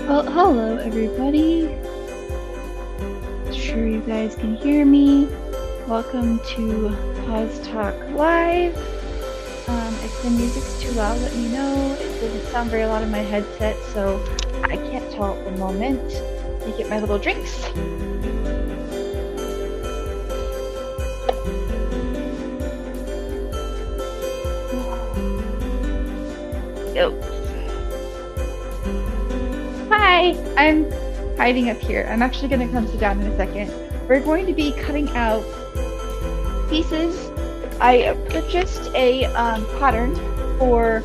Well, hello everybody. Sure you guys can hear me. Welcome to Pause Talk Live. If the music's too loud, let me know. It doesn't sound very loud in my headset, so I can't tell at the moment. Let me get my little drinks. Go. Hi, I'm hiding up here. I'm actually going to come sit down in a second. We're going to be cutting out pieces. I purchased a pattern for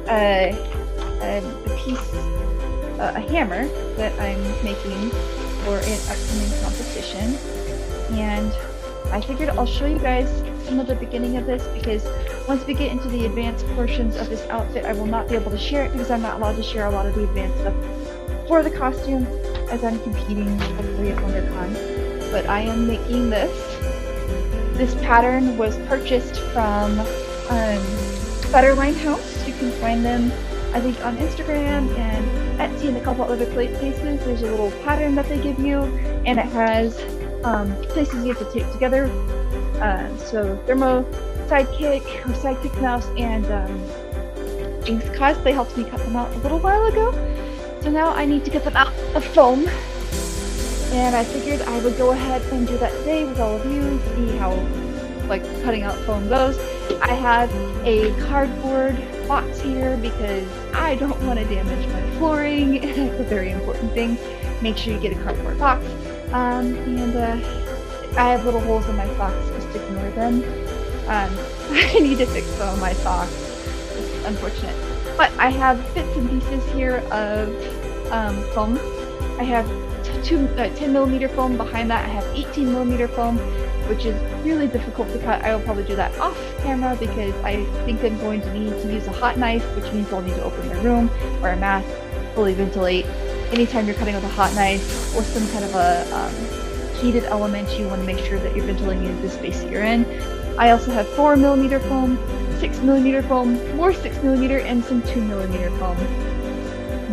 a hammer that I'm making for an upcoming competition, and I figured I'll show you guys some of the beginning of this, because once we get into the advanced portions of this outfit, I will not be able to share it because I'm not allowed to share a lot of the advanced stuff for the costume as I'm competing hopefully at WonderCon. But I am making this. This pattern was purchased from Butterline House. You can find them, I think, on Instagram and Etsy and a couple other places. There's a little pattern that they give you, and it has places you have to tape together. So Thermo Sidekick Mouse and Jinx Cosplay helped me cut them out a little while ago. So now I need to get them out of foam. And I figured I would go ahead and do that today with all of you, see how cutting out foam goes. I have a cardboard box here because I don't want to damage my flooring. It's a very important thing. Make sure you get a cardboard box. I have little holes in my socks, just ignore them. I need to fix some of my socks. It's unfortunate. But I have bits and pieces here of foam. I have 10mm foam. Behind that I have 18mm foam, which is really difficult to cut. I will probably do that off camera because I think I'm going to need to use a hot knife, which means I'll need to open my room, wear a mask, fully ventilate. Anytime you're cutting with a hot knife or some kind of a heated element, you want to make sure that you're ventilating the space that you're in. I also have 4mm foam, 6mm foam, more 6mm, and some 2mm foam.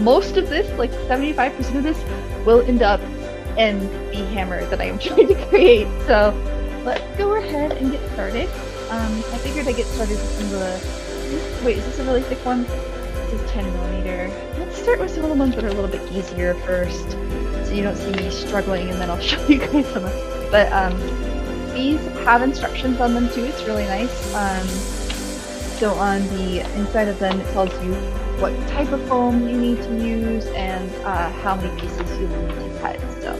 Most of this, like 75% of this, will end up in the hammer that I am trying to create. So let's go ahead and get started. I figured I'd get started with some of the... Wait, is this a really thick one? This is 10mm. Let's start with some of the ones that are a little bit easier first, so you don't see me struggling, and then I'll show you guys some. But these have instructions on them too. It's really nice. So on the inside of them, it tells you what type of foam you need to use and how many pieces you will need to cut. So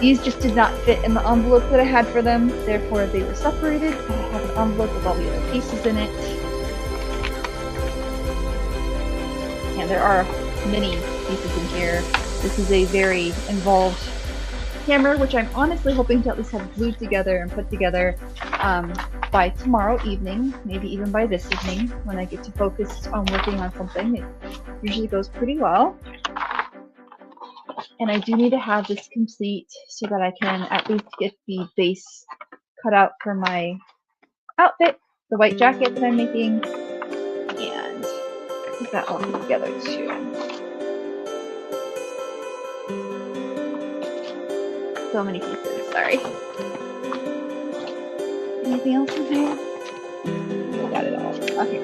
these just did not fit in the envelope that I had for them, therefore they were separated. I have an envelope with all the other pieces in it. And there are many pieces in here. This is a very involved hammer, which I'm honestly hoping to at least have glued together and put together by tomorrow evening, maybe even by this evening when I get to focus on working on something. It usually goes pretty well. And I do need to have this complete so that I can at least get the base cut out for my outfit, the white jacket that I'm making, and put that all together too. So many pieces, sorry. Anything else in here? I got it all. Okay.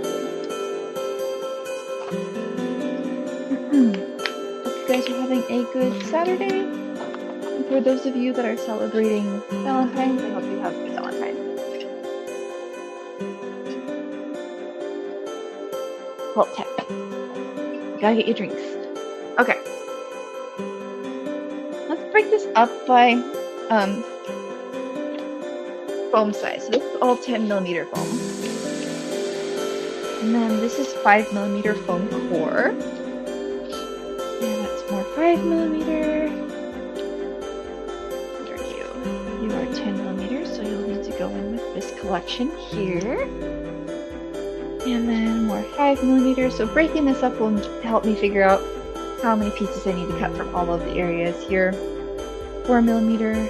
Hope you guys are having a good Saturday. And for those of you that are celebrating Valentine's, I hope you have a good Valentine's. Vault tech. You gotta get your drinks. Okay. Let's break this up by foam size. So this is all 10mm foam. And then this is 5mm foam core. And that's more 5mm. What are you? You are 10mm, so you'll need to go in with this collection here. And then more 5mm. So breaking this up will help me figure out how many pieces I need to cut from all of the areas here. 4mm,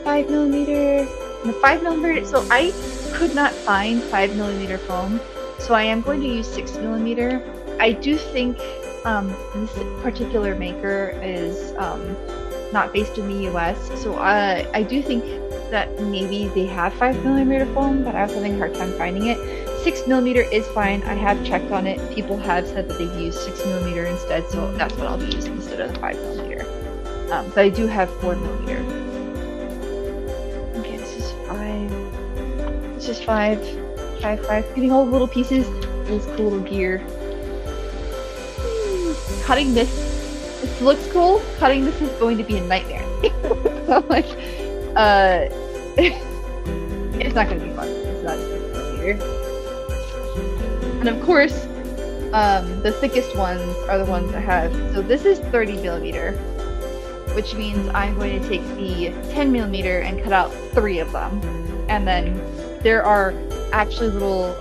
5mm, and the 5mm. So I could not find 5mm foam, so I am going to use 6mm. I do think This particular maker is not based in the US, so I do think that maybe they have 5mm foam, but I was having a hard time finding it. 6mm is fine. I have checked on it. People have said that they've used 6mm instead, so that's what I'll be using instead of the 5mm. But I do have 4mm. Okay, this is 5. This is 5. 5. Getting all the little pieces. This cool little gear. Cutting this looks cool. Cutting this is going to be a nightmare. Like, it's not going to be fun. It's not here. And of course, the thickest ones are the ones I have. So this is 30mm, which means I'm going to take the 10mm and cut out 3 of them. And then there are actually little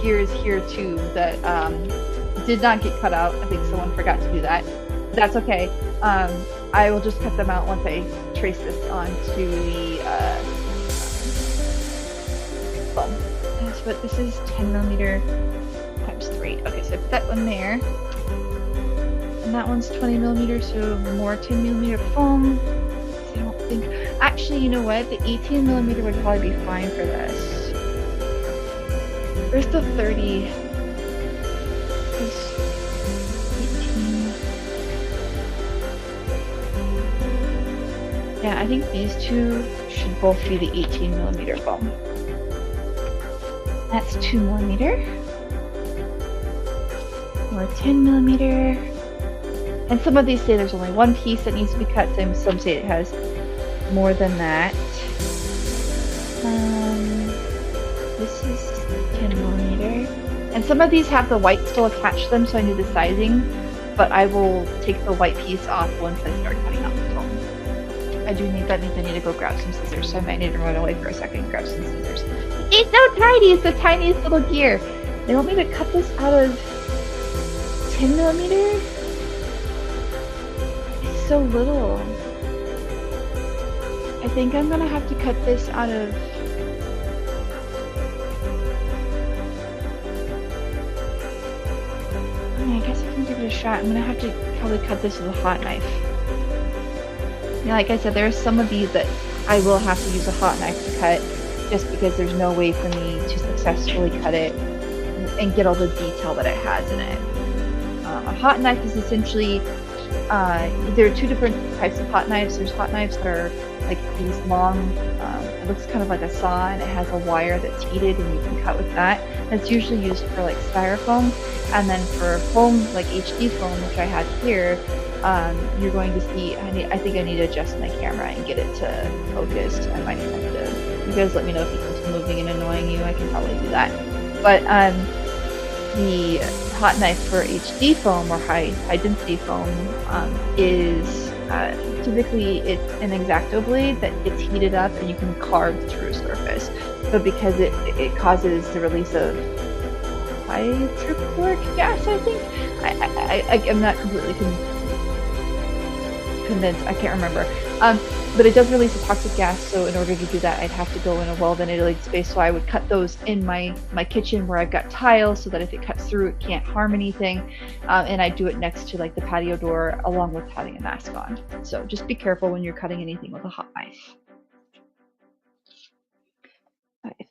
gears here too that did not get cut out. I think someone forgot to do that. That's okay. I will just cut them out once I trace this onto the foam. But this is 10mm times 3. Okay, so I put that one there. And that one's 20mm, so more 10mm foam. I don't think... Actually, you know what? The 18mm would probably be fine for this. Where's the 30? Yeah, I think these two should both be the 18mm foam. That's 2mm. More 10mm. And some of these say there's only one piece that needs to be cut, some say it has more than that. This is 10mm. And some of these have the white still attached to them, so I knew the sizing, but I will take the white piece off once I start cutting out the foam. I need to go grab some scissors, so I might need to run away for a second and grab some scissors. It's so tiny! It's the tiniest little gear! They want me to cut this out of 10mm? It's so little. I think I'm gonna have to cut this out of... I guess I can give it a shot. I'm gonna have to probably cut this with a hot knife. Yeah, like I said, there are some of these that I will have to use a hot knife to cut, just because there's no way for me to successfully cut it and get all the detail that it has in it. A hot knife is essentially, there are two different types of hot knives. There's hot knives that are like these long, it looks kind of like a saw, and it has a wire that's heated and you can cut with that. That's usually used for like styrofoam. And then for foam, like HD foam, which I have here, you're going to see, I think I need to adjust my camera and get it to focus. I might have to, you guys let me know if it keeps moving and annoying you, I can probably do that. But the hot knife for HD foam or high density foam is typically it's an X-Acto blade that gets heated up and you can carve through a surface. But because it causes the release of hydrochloric gas, I think. I'm not completely convinced. I can't remember. But it does release a toxic gas, so in order to do that, I'd have to go in a well-ventilated space. So I would cut those in my kitchen where I've got tiles, so that if it cuts through, it can't harm anything. And I do it next to like the patio door, along with having a mask on. So just be careful when you're cutting anything with a hot knife.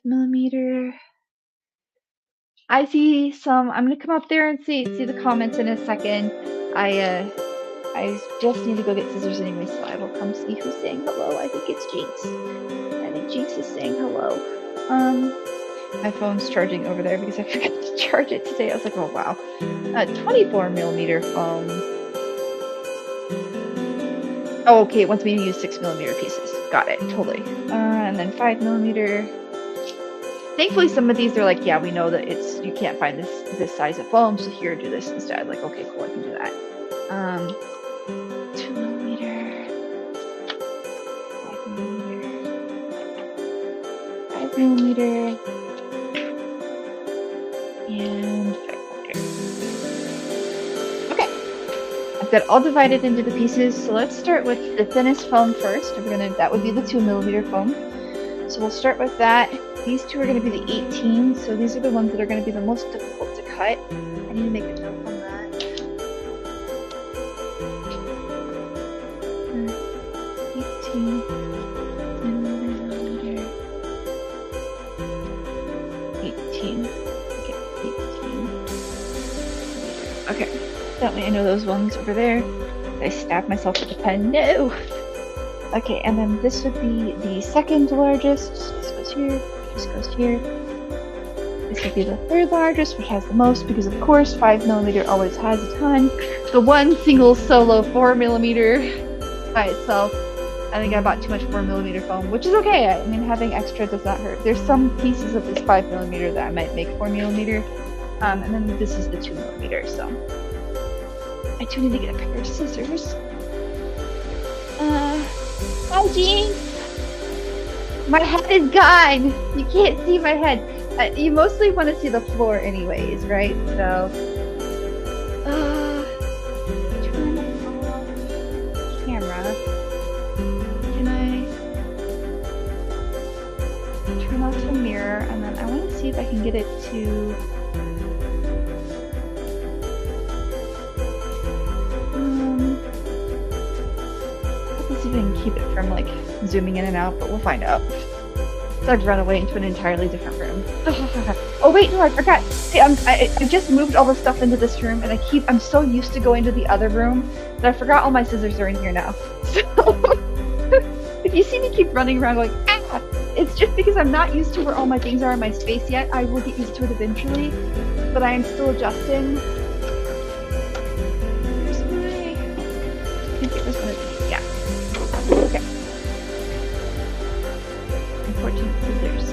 5mm. I see some. I'm gonna come up there and see the comments in a second. I just need to go get scissors anyway, so I will come see who's saying hello. I think it's Jinx. I think Jinx is saying hello. My phone's charging over there because I forgot to charge it today. I was like, oh wow. 24mm foam. Oh, okay. It wants me to use 6mm pieces. Got it. Totally. And then 5mm. Thankfully, some of these, they're like, yeah, we know that you can't find this size of foam, so here, do this instead. Like, okay, cool, I can do that. 2mm, 5mm, and 5mm. Okay, I've got it all divided into the pieces, so let's start with the thinnest foam first. That would be the 2mm foam. So we'll start with that. These two are going to be the 18, so these are the ones that are going to be the most difficult to cut. I need to make a note on that. 16 millimeter, 18. Okay, 18. Okay, that way I know those ones over there. I stabbed myself with the pen. No! Okay, and then this would be the second largest. This goes here, this goes here. This would be the third largest, which has the most, because of course 5mm always has a ton. The one single solo 4mm by itself. I think I bought too much 4mm foam, which is okay. I mean, having extra does not hurt. There's some pieces of this 5mm that I might make 4mm. And then this is the 2mm, so. I do need to get a pair of scissors. Hi, Jean! My head is gone! You can't see my head. You mostly want to see the floor anyways, right? So, turn off camera. Can I turn off the mirror? And then I want to see if I can get it to... let's see if I can keep it from like zooming in and out, but we'll find out. So I've run away into an entirely different room. Oh wait, no, I forgot. Hey, I just moved all the stuff into this room, and I'm so used to going to the other room that I forgot all my scissors are in here now. So if you see me keep running around going, ah, it's just because I'm not used to where all my things are in my space yet. I will get used to it eventually, but I am still adjusting. Where's my... I think it was one of these. Yeah. Okay. 14 scissors.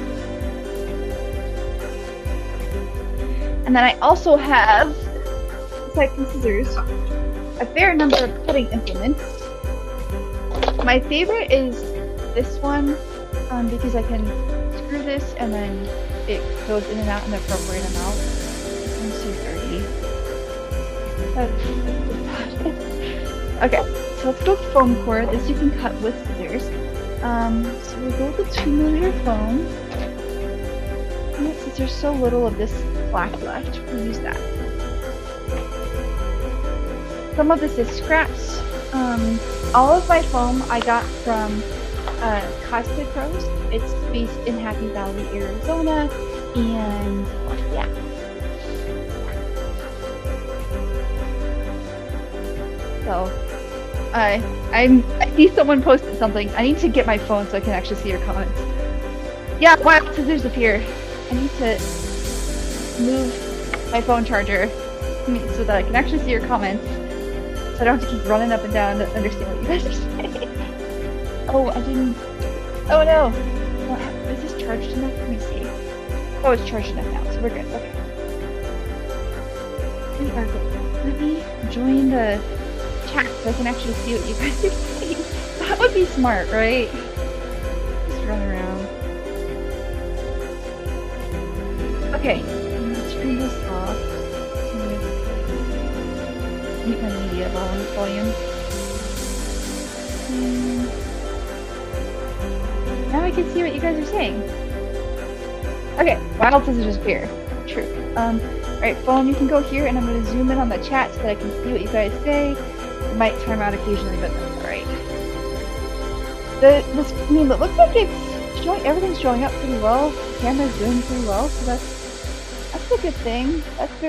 And then I also have, aside from scissors, a fair number of cutting implements. My favorite is this one, because I can screw this and then it goes in and out in the appropriate amount. I'm so dirty. Okay, so let's go with foam core. This you can cut with scissors. So we'll go with the 2mm foam. And since there's so little of this black left, we'll use that. Some of this is scraps. All of my foam I got from Cosplay Pros. It's based in Happy Valley, Arizona, and yeah. So I see someone posted something. I need to get my phone so I can actually see your comments. Yeah, wild scissors appear. I need to move my phone charger so that I can actually see your comments. So I don't have to keep running up and down to understand what you guys are saying. Oh, I didn't... Oh no! Is this charged enough? Let me see. Oh, it's charged enough now, so we're good. Okay. We are good. Let me join the chat so I can actually see what you guys are saying. That would be smart, right? Just run around. Okay, I'm gonna turn this off. I'm gonna mute my media volume. Now I can see what you guys are saying. Okay, wild scissors appear. True. Alright, phone, you can go here, and I'm going to zoom in on the chat so that I can see what you guys say. It might time out occasionally, but that's alright. I mean, it looks like it's showing, everything's showing up pretty well. The camera's doing pretty well, so that's a good thing. That's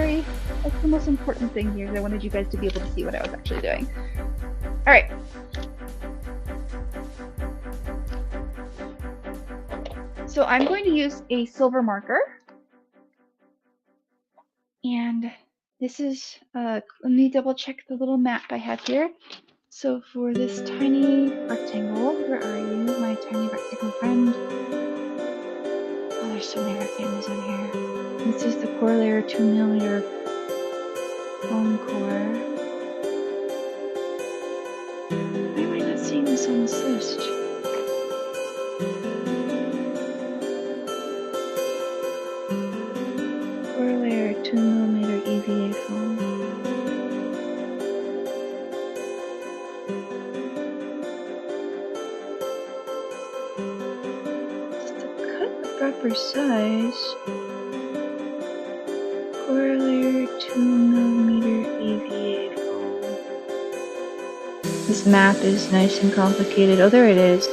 the most important thing here. I wanted you guys to be able to see what I was actually doing. Alright. So I'm going to use a silver marker. And this is, let me double check the little map I have here. So for this tiny rectangle, where are you, my tiny rectangle friend? Oh, there's so many rectangles in here. This is the core layer 2mm foam core. Why am I not seeing this on this list? Core layer 2mm EVA foam. Proper size. Core layer 2mm EVA foam. This map is nice and complicated. Oh, there it is.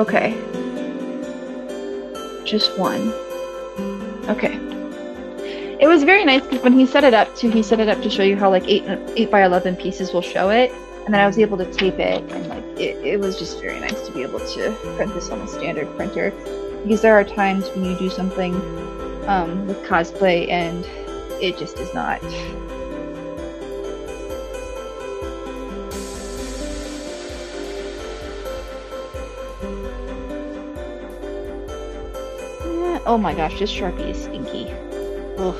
Okay. Just one. Okay. It was very nice because when he set it up to show you how like 8 by 11 pieces will show it, and then I was able to tape it, and like it was just very nice to be able to print this on a standard printer, because there are times when you do something with cosplay and it just is not. Oh my gosh, this Sharpie is stinky. Ugh.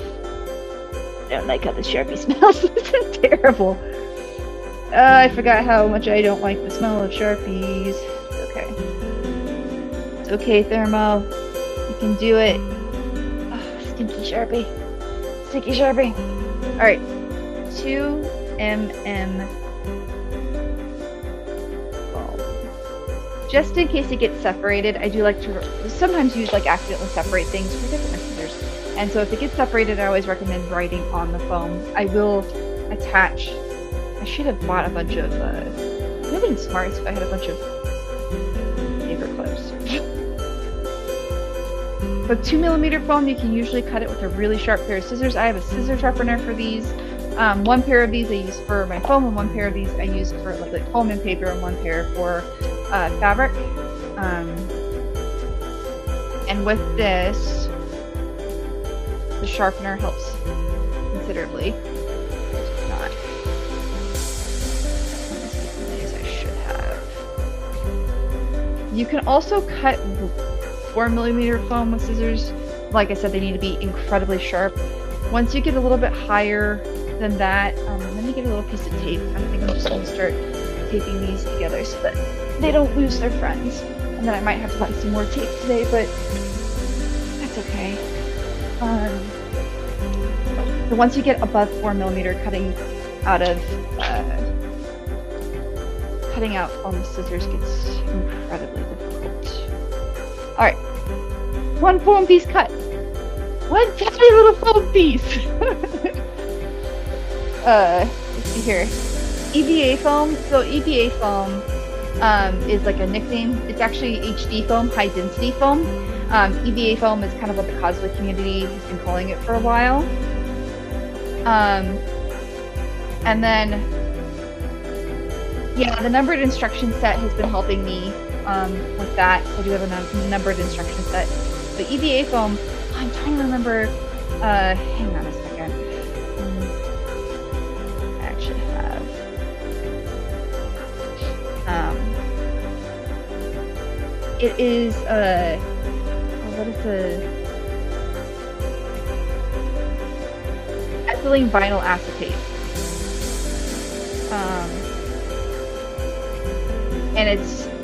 I don't like how the Sharpie smells. This is terrible. I forgot how much I don't like the smell of Sharpies. It's okay. It's okay, Thermo. You can do it. Oh, stinky Sharpie. Sticky Sharpie. Alright. 2mm foam. Just in case it gets separated, I do like to sometimes use like accidentally separate things for different messengers. And so if it gets separated, I always recommend writing on the foam. I will attach. I should have bought a bunch of. It would have been smart if I had a bunch of paper clips. With 2mm foam, you can usually cut it with a really sharp pair of scissors. I have a scissor sharpener for these. One pair of these I use for my foam, and one pair of these I use for like foam and paper, and one pair for fabric. And with this, the sharpener helps considerably. Not as I should have. You can also cut 4mm foam with scissors. Like I said, they need to be incredibly sharp. Once you get a little bit higher than that, let me get a little piece of tape. I think I'm just going to start taping these together so that they don't lose their friends. And then I might have to buy some more tape today, but that's okay. So once you get above 4mm, cutting out foam with scissors gets incredibly difficult. Alright. One foam piece cut. One tiny little foam piece. Let's see here. EVA foam. So EVA foam is like a nickname. It's actually HD foam, high density foam. EVA foam is kind of what the cosplay community has been calling it for a while. And then, yeah, the numbered instruction set has been helping me with that. So I do have a numbered instruction set. But EVA foam, I'm trying to remember. Hang on a second. I actually have. It is what is the ethylene vinyl acetate. And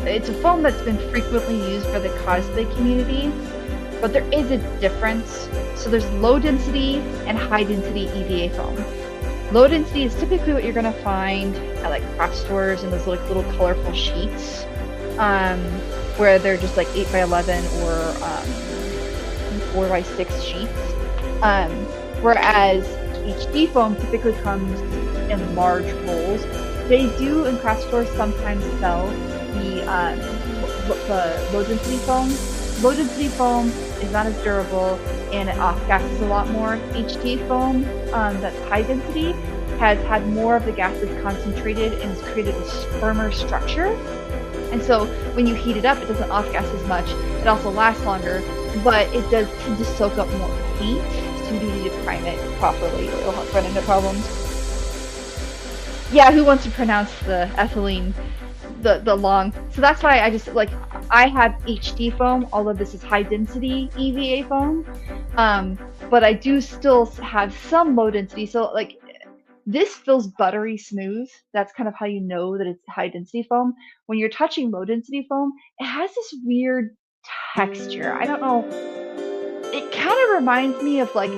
it's a foam that's been frequently used for the cosplay community, but there is a difference. So there's low density and high density EVA foam. Low density is typically what you're gonna find at like craft stores and those little colorful sheets, where they're just like 8 by 11 or 4 by 6 sheets. Whereas HD foam typically comes in large rolls. They do in craft stores sometimes sell the low density foam. Low density foam is not as durable and it off-gases a lot more. HD foam that's high density has had more of the gases concentrated and has created this firmer structure. And so when you heat it up, it doesn't off-gas as much. It also lasts longer, but it does tend to soak up more heat. So you need to prime it properly or it'll run into problems. Yeah, who wants to pronounce the ethylene, the long? So that's why I just, like, I have HD foam, although this is high density EVA foam. But I do still have some low density. So, like, this feels buttery smooth. That's kind of how you know that it's high density foam. When you're touching low density foam, it has this weird texture. I don't know. It kind of reminds me of like,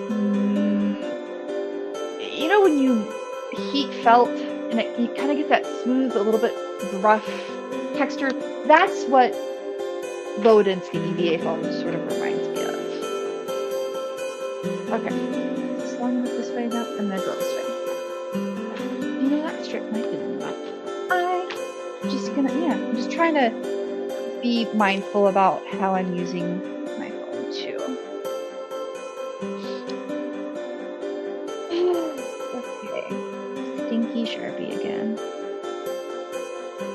you know, when you heat felt and you kind of get that smooth, a little bit rough texture. That's what low density EVA foam sort of reminds me of. Okay, just long with this way now, and then go this way. You know, that strip might be enough. I trying to be mindful about how I'm using my phone too. Okay, stinky Sharpie again.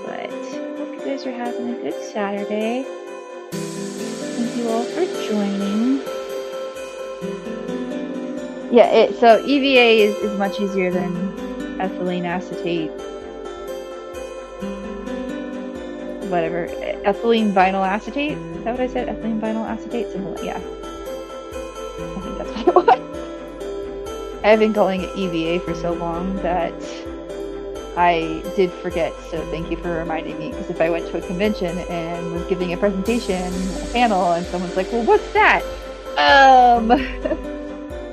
But hope you guys are having a good Saturday. Thank you all for joining. Yeah, so EVA is much easier than ethylene acetate. Whatever. Ethylene vinyl acetate? Is that what I said? Ethylene vinyl acetate? Something like, yeah. I think that's what it was. I've been calling it EVA for so long that I did forget, so thank you for reminding me, because if I went to a convention and was giving a presentation, a panel, and someone's like, well, what's that?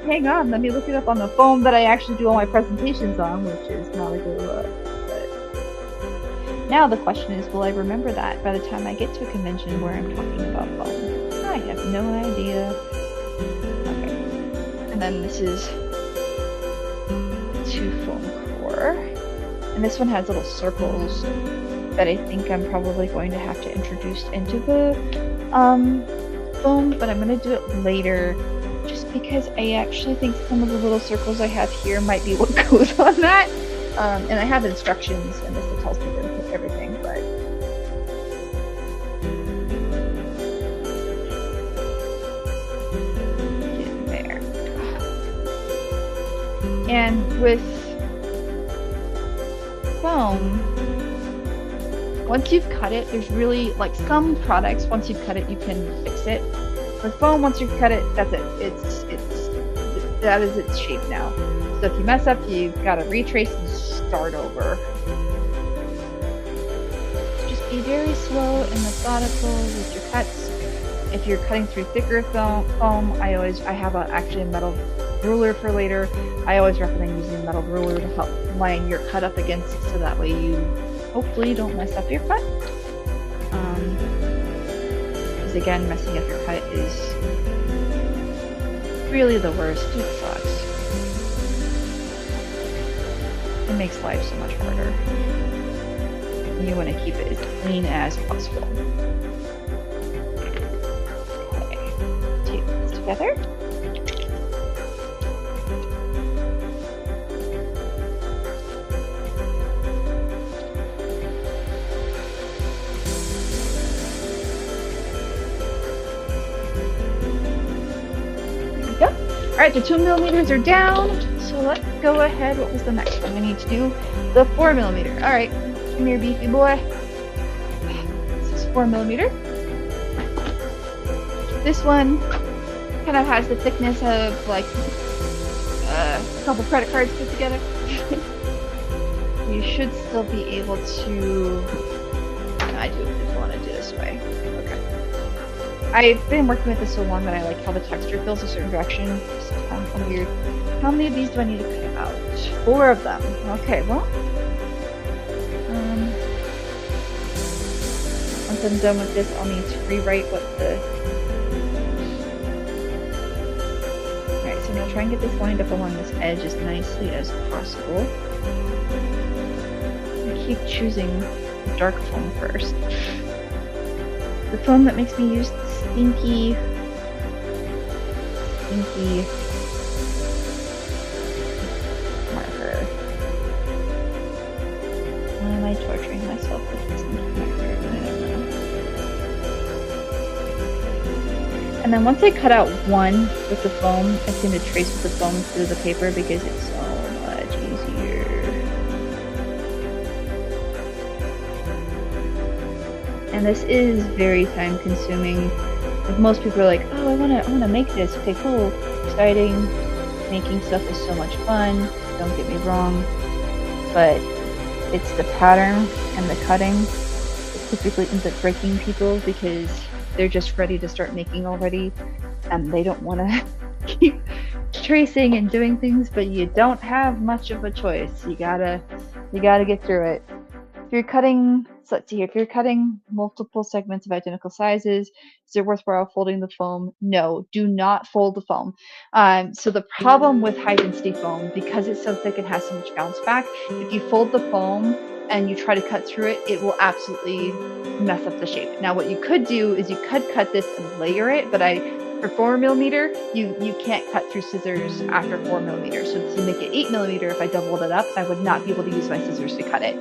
Hang on, let me look it up on the phone that I actually do all my presentations on, which is not a good look. But now the question is, will I remember that by the time I get to a convention where I'm talking about foam? I have no idea. Okay. And then this is 2 foam core. And this one has little circles that I think I'm probably going to have to introduce into the foam, but I'm going to do it later just because I actually think some of the little circles I have here might be what goes on that. And I have instructions and this tells me everything, but get there. And with foam, once you've cut it, there's really, like, some products, once you've cut it, you can fix it. With foam, once you've cut it, that's it. That is its shape now. So if you mess up, you've got to retrace and start over. Just be very slow and methodical with your cuts. If you're cutting through thicker foam, I have actually a metal ruler for later. I always recommend using a metal ruler to help line your cut up against it, so that way you hopefully don't mess up your cut. Because again, messing up your cut is really the worst. It sucks. It makes life so much harder. You want to keep it as clean as possible. Okay, tape this together. Alright, the 2mm are down, so let's go ahead. What was the next one we need to do? The 4mm. Alright, come here, beefy boy. This is 4mm. This one kind of has the thickness of, like, a couple credit cards put together. You should still be able to... I do if you want to do this way. Okay. I've been working with this so long that I like how the texture feels a certain direction. Sounds kind of weird. How many of these do I need to cut out? 4 of them. Okay, well. Once I'm done with this, I'll need to rewrite what the... Alright, so I'm going to try and get this lined up along this edge as nicely as possible. I keep choosing dark foam first. The foam that makes me use the stinky marker. Why am I torturing myself with this stinky marker? I don't know. And then once I cut out one with the foam, I tend to trace with the foam through the paper because it's so much easier. And this is very time consuming. Like, most people are like, oh, I wanna make this. Okay, cool, exciting. Making stuff is so much fun. Don't get me wrong, but it's the pattern and the cutting that typically ends up breaking people because they're just ready to start making already, and they don't want to keep tracing and doing things. But you don't have much of a choice. You gotta get through it. If you're cutting So let's see here. If you're cutting multiple segments of identical sizes, is it worthwhile folding the foam? No, do not fold the foam. So the problem with high density foam, because it's so thick and has so much bounce back, if you fold the foam and you try to cut through it, it will absolutely mess up the shape. Now what you could do is you could cut this and layer it, but for 4mm, you can't cut through scissors after 4mm. So to make it 8mm, if I doubled it up, I would not be able to use my scissors to cut it.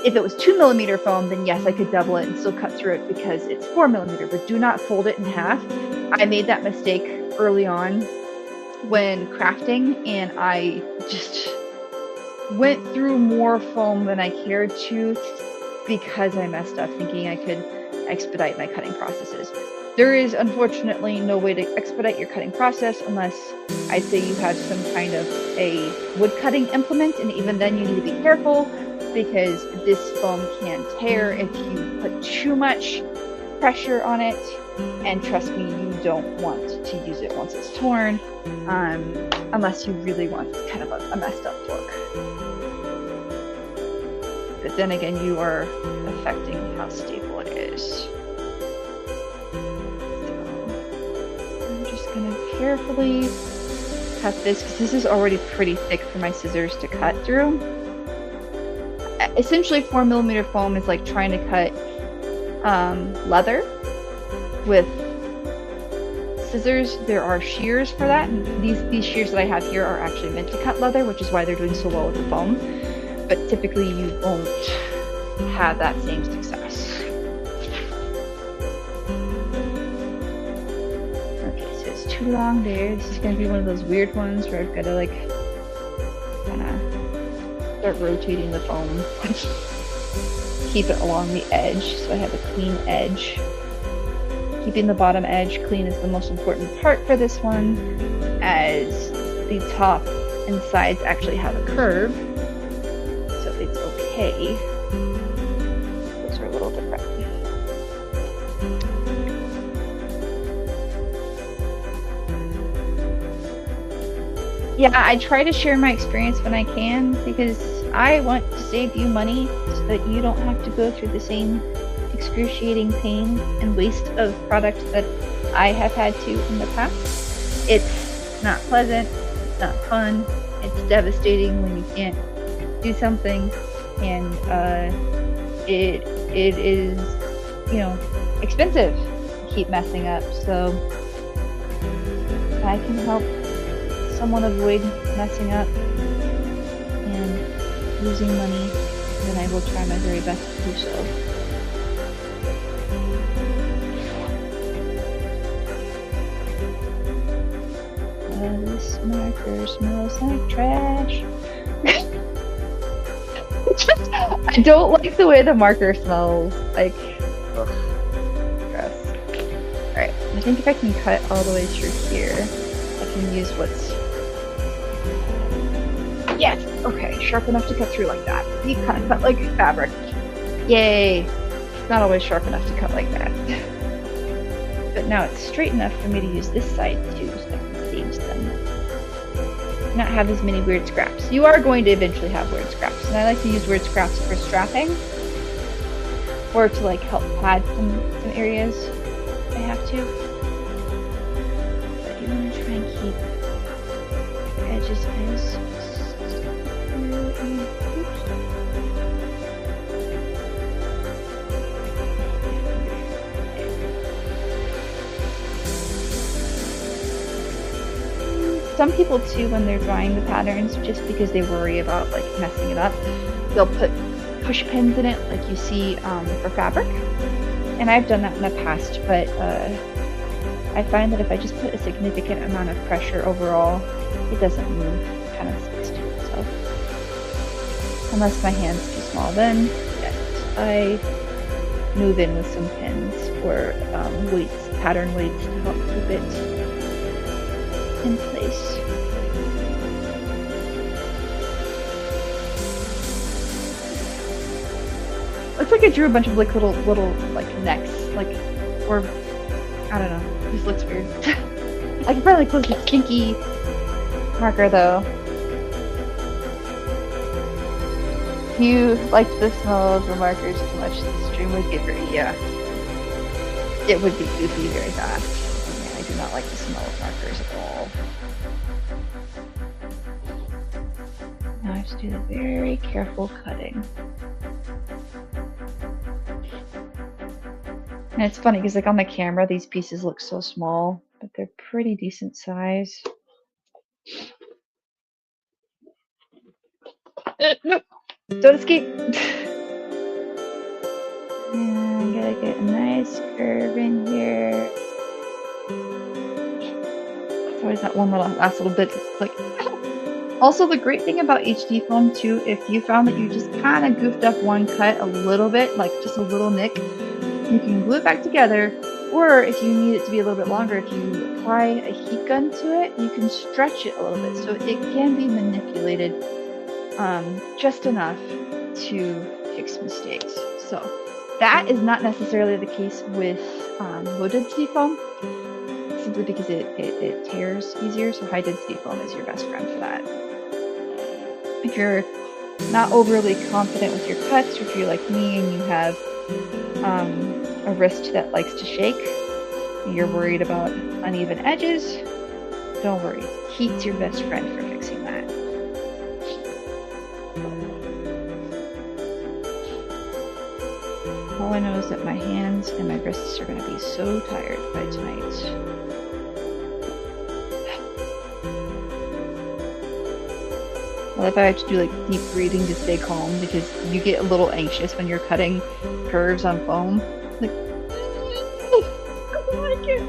If it was 2mm foam, then yes, I could double it and still cut through it because it's 4mm, but do not fold it in half. I made that mistake early on when crafting, and I just went through more foam than I cared to because I messed up thinking I could expedite my cutting processes. There is unfortunately no way to expedite your cutting process unless I'd say you have some kind of a wood cutting implement, and even then you need to be careful because this foam can tear if you put too much pressure on it, and trust me, you don't want to use it once it's torn, unless you really want kind of a messed up look. But then again, you are affecting how stable it is. So I'm just gonna carefully cut this because this is already pretty thick for my scissors to cut through. Essentially, 4mm foam is like trying to cut leather with scissors. There are shears for that, and these shears that I have here are actually meant to cut leather, which is why they're doing so well with the foam. But typically, you won't have that same success. Okay, so it's too long there. This is going to be one of those weird ones where I've got to like kind of start rotating the foam. Keep it along the edge so I have a clean edge. Keeping the bottom edge clean is the most important part for this one, as the top and sides actually have a curve, so it's okay. Those are a little different. Yeah, I try to share my experience when I can because I want to save you money so that you don't have to go through the same excruciating pain and waste of product that I have had to in the past. It's not pleasant, it's not fun, it's devastating when you can't do something, and it is, you know, expensive to keep messing up. So if I can help someone avoid messing up and losing money, then I will try my very best to do so. This marker smells like trash. I don't like the way the marker smells. Like, ugh, gross. Alright, I think if I can cut all the way through here, I can use what's... Yes! Okay, sharp enough to cut through like that. You kind of cut like fabric. Yay! It's not always sharp enough to cut like that. But now it's straight enough for me to use this side too, so I can stage them. Not have as many weird scraps. You are going to eventually have weird scraps, and I like to use weird scraps for strapping, or to like help pad some areas if I have to. But you want to try and keep the edges as... Some people too, when they're drawing the patterns, just because they worry about like messing it up, they'll put push pins in it like you see for fabric. And I've done that in the past, but I find that if I just put a significant amount of pressure overall, it doesn't move, it kind of sticks to itself. Unless my hand's too small, then yes, I move in with some pins or weights, pattern weights to help keep it in place. Looks like I drew a bunch of like little like necks, like, or I don't know. This looks weird. I can probably close the kinky marker though. If you liked the smell of the markers too much, the stream would get very, it would be goofy very fast. Yeah, I do not like the smell of markers at all. Now I have to do the very careful cutting. And it's funny because like on the camera, these pieces look so small, but they're pretty decent size. No, don't escape. And I'm gonna get a nice curve in here. It's always that one last little bit. Like, also the great thing about HD foam too, if you found that you just kind of goofed up one cut a little bit, like just a little nick, you can glue it back together. Or if you need it to be a little bit longer, if you apply a heat gun to it, you can stretch it a little bit. So it can be manipulated just enough to fix mistakes. So that is not necessarily the case with low density foam, simply because it tears easier. So high density foam is your best friend for that. If you're not overly confident with your cuts, or if you're like me and you have a wrist that likes to shake, you're worried about uneven edges, don't worry. Heat's your best friend for fixing that. All I know is that my hands and my wrists are going to be so tired by tonight. Well, if I have to do like deep breathing to stay calm, because you get a little anxious when you're cutting curves on foam. Like, I don't like it.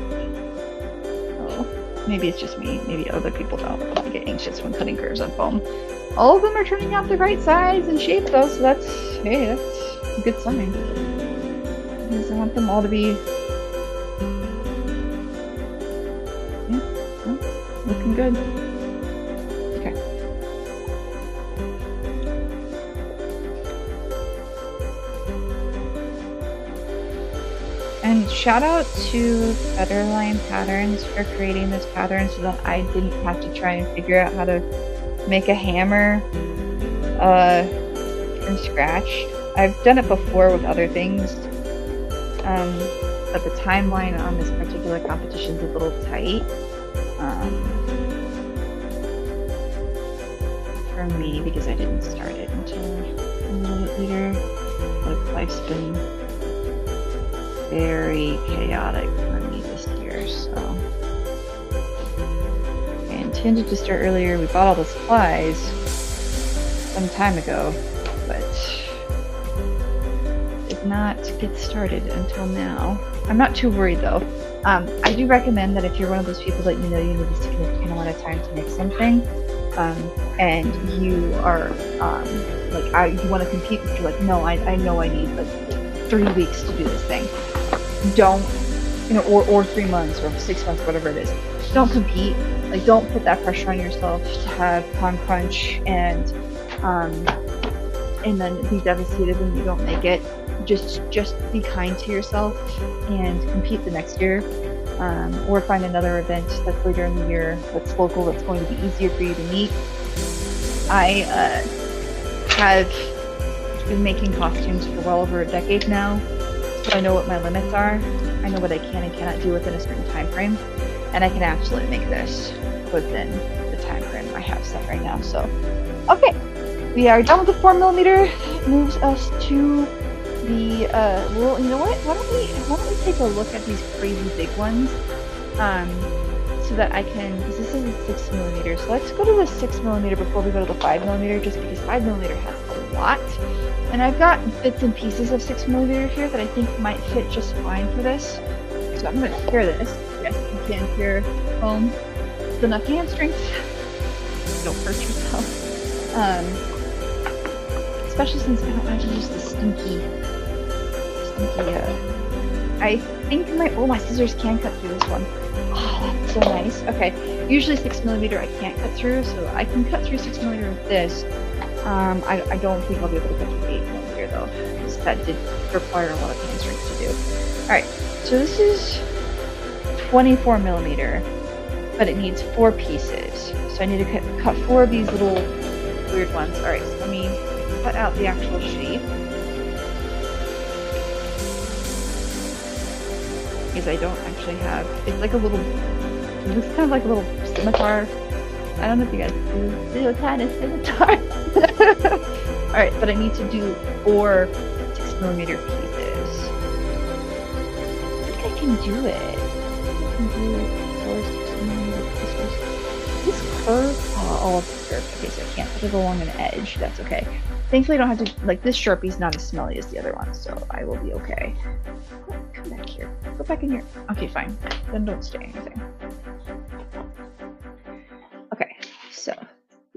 Oh, maybe it's just me. Maybe other people don't. I get anxious when cutting curves on foam. All of them are turning out the right size and shape though, so that's a good sign. Because I want them all to be looking good. And shout out to Federline Patterns for creating this pattern so that I didn't have to try and figure out how to make a hammer from scratch. I've done it before with other things, but the timeline on this particular competition is a little tight for me because I didn't start it until a little bit later. Like, life's been very chaotic for me this year, so I intended to start earlier. We bought all the supplies some time ago, but did not get started until now. I'm not too worried though. I do recommend that if you're one of those people that you know you need a significant amount of time to make something, and you are you want to compete, but you're like, no, I know I need like 3 weeks to do this thing. Don't, or 3 months or 6 months, whatever it is. Don't compete. Like, don't put that pressure on yourself to have time crunch and then be devastated when you don't make it. Just be kind to yourself and compete the next year, or find another event that's later in the year that's local, that's going to be easier for you to meet. I have been making costumes for well over a decade now. So I know what my limits are. I know what I can and cannot do within a certain time frame, and I can absolutely make this within the time frame I have set right now. So, okay, we are done with the 4mm. That moves us to the well, you know what? Why don't we take a look at these crazy big ones, so that I can. Because this is a 6mm, so let's go to the 6mm before we go to the 5mm, just because 5mm has a lot. And I've got bits and pieces of 6mm here that I think might fit just fine for this. So I'm going to hear this. Yes, you can hear foam. It's enough hand strength. Don't hurt yourself. Especially since I don't want to use the stinky. I think my scissors can cut through this one. Oh, that's so nice. Okay, usually 6mm I can't cut through, so I can cut through 6mm with this. I don't think I'll be able to cut through 8mm though, because that did require a lot of hand strength to do. Alright, so this is 24mm, but it needs 4 pieces. So I need to cut 4 of these little weird ones. Alright, so let me cut out the actual shape. Because I don't actually have, it's like a little, it looks kind of like a little scimitar. I don't know if you guys do little tiny scimitar. Alright, but I need to do 4 6mm pieces. I think I can do it. I can do 4 6mm pieces. This curve, all of the curve. Okay, so I can't put it along an edge. That's okay. Thankfully, I don't have to, like, this Sharpie's not as smelly as the other one, so I will be okay. Come back here. Go back in here. Okay, fine. Then don't stay anything. Okay, so,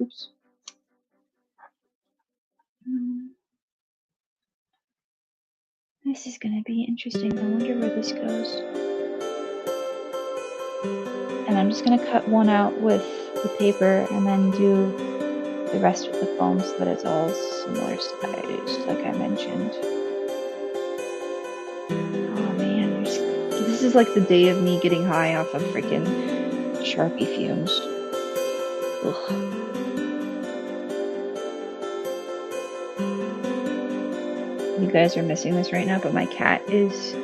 oops. This is gonna be interesting. I wonder where this goes. And I'm just gonna cut one out with the paper and then do the rest with the foam so that it's all similar size, like I mentioned. Oh man, this is like the day of me getting high off of freaking Sharpie fumes. Ugh. You guys are missing this right now, but my cat is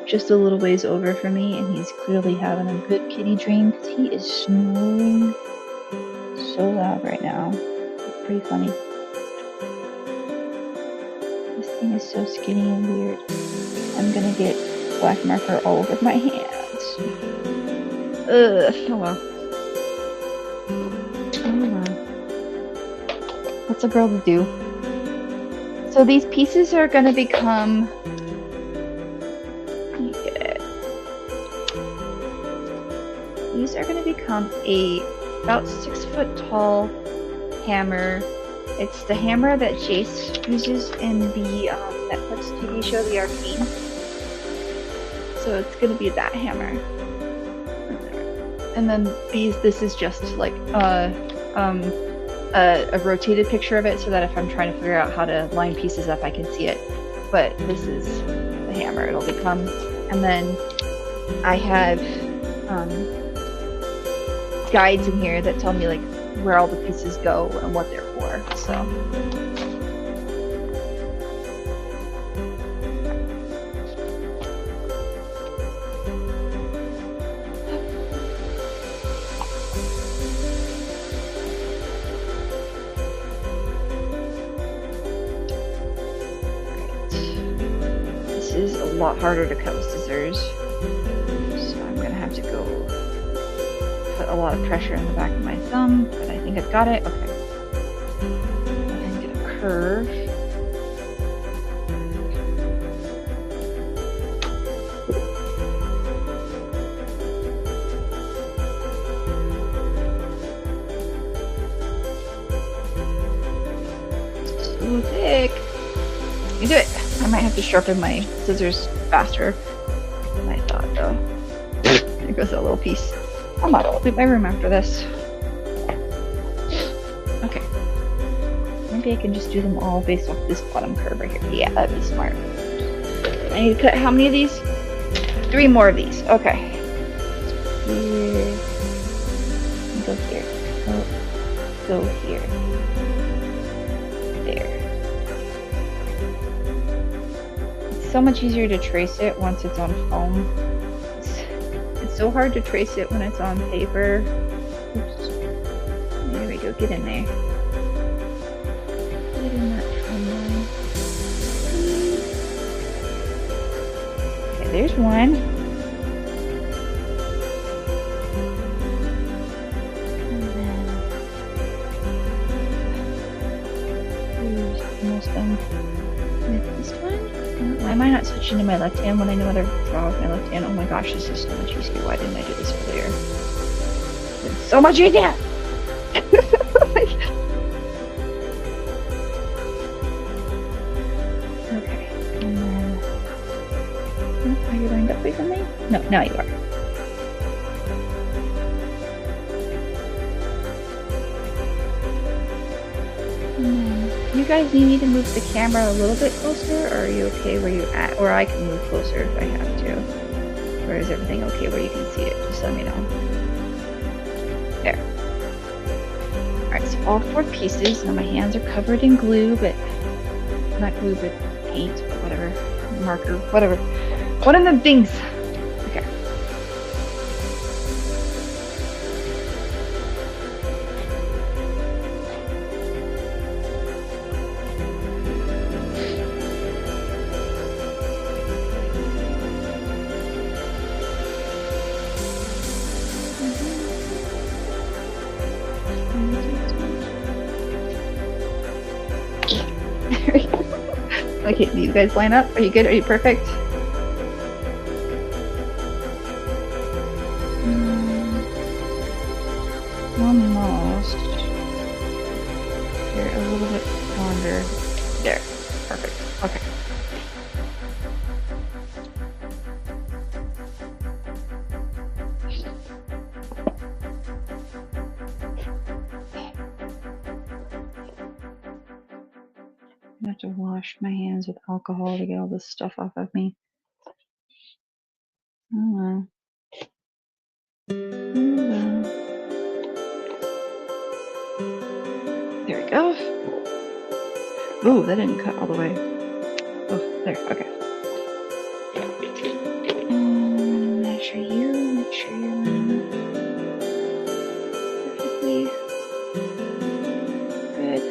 just a little ways over from me, and he's clearly having a good kitty dream because he is snoring so loud right now. It's pretty funny. This thing is so skinny and weird. I'm gonna get black marker all over my hands. Ugh. Oh well. Oh well. What's a girl to do? So these pieces are gonna become. You get it. These are gonna become a about 6 foot tall hammer. It's the hammer that Chase uses in the Netflix TV show The Arcane. So it's gonna be that hammer. And then this is just like a rotated picture of it so that if I'm trying to figure out how to line pieces up, I can see it. But this is the hammer it'll become. And then I have guides in here that tell me like where all the pieces go and what they're for. So this is a lot harder to cut with scissors. So I'm gonna have to go put a lot of pressure in the back of my thumb, but I think I've got it. Okay. And get a curve. So thick. You do it. I might have to sharpen my scissors faster than I thought, though. There goes that little piece. I'm out. I'll leave my room after this. Okay. Maybe I can just do them all based off this bottom curve right here. Yeah, that'd be smart. I need to cut how many of these? 3 more of these. Okay. Here. Go here. Go here. There. It's so much easier to trace it once it's on foam. It's so hard to trace it when it's on paper. Oops. There we go. Get in there. Get in that timeline. Okay, there's one. And then here's almost done with this one. Why am I not switching to my left hand when I know how to draw with my left hand? Oh my gosh, this is so much easier. Why didn't I do this earlier? It's so much easier! Okay, and then... Oh, are you lined up with me? No, now you are. You guys need me to move the camera a little bit closer, or are you okay where you're at? Or I can move closer if I have to. Or is everything okay where you can see it? Just let me know. There. Alright, so all 4 pieces. Now my hands are covered in glue, but not glue, but paint, or whatever, marker, whatever. One of them things. Okay. There we go. Okay, do you guys line up? Are you good? Are you perfect? Almost. You're a little bit longer. There. Perfect. Okay. I have to wash my hands with alcohol to get all this stuff off of me. Oh well. Oh well. There we go. Ooh, that didn't cut all the way. Oh, there. Okay. Measure you. Make sure you're perfectly good.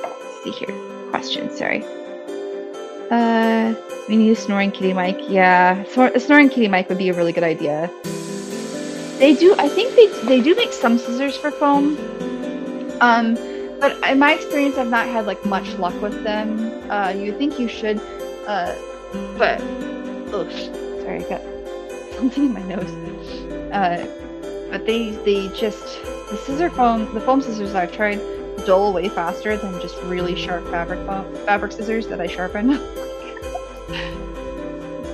Let's see here. Question, sorry. We need a snoring kitty mic. Yeah, a snoring kitty mic would be a really good idea. They do, I think they do make some scissors for foam. But in my experience, I've not had like much luck with them. You think you should, but, ugh, sorry, I got something in my nose. But the foam scissors I've tried dull way faster than just really sharp fabric scissors that I sharpen.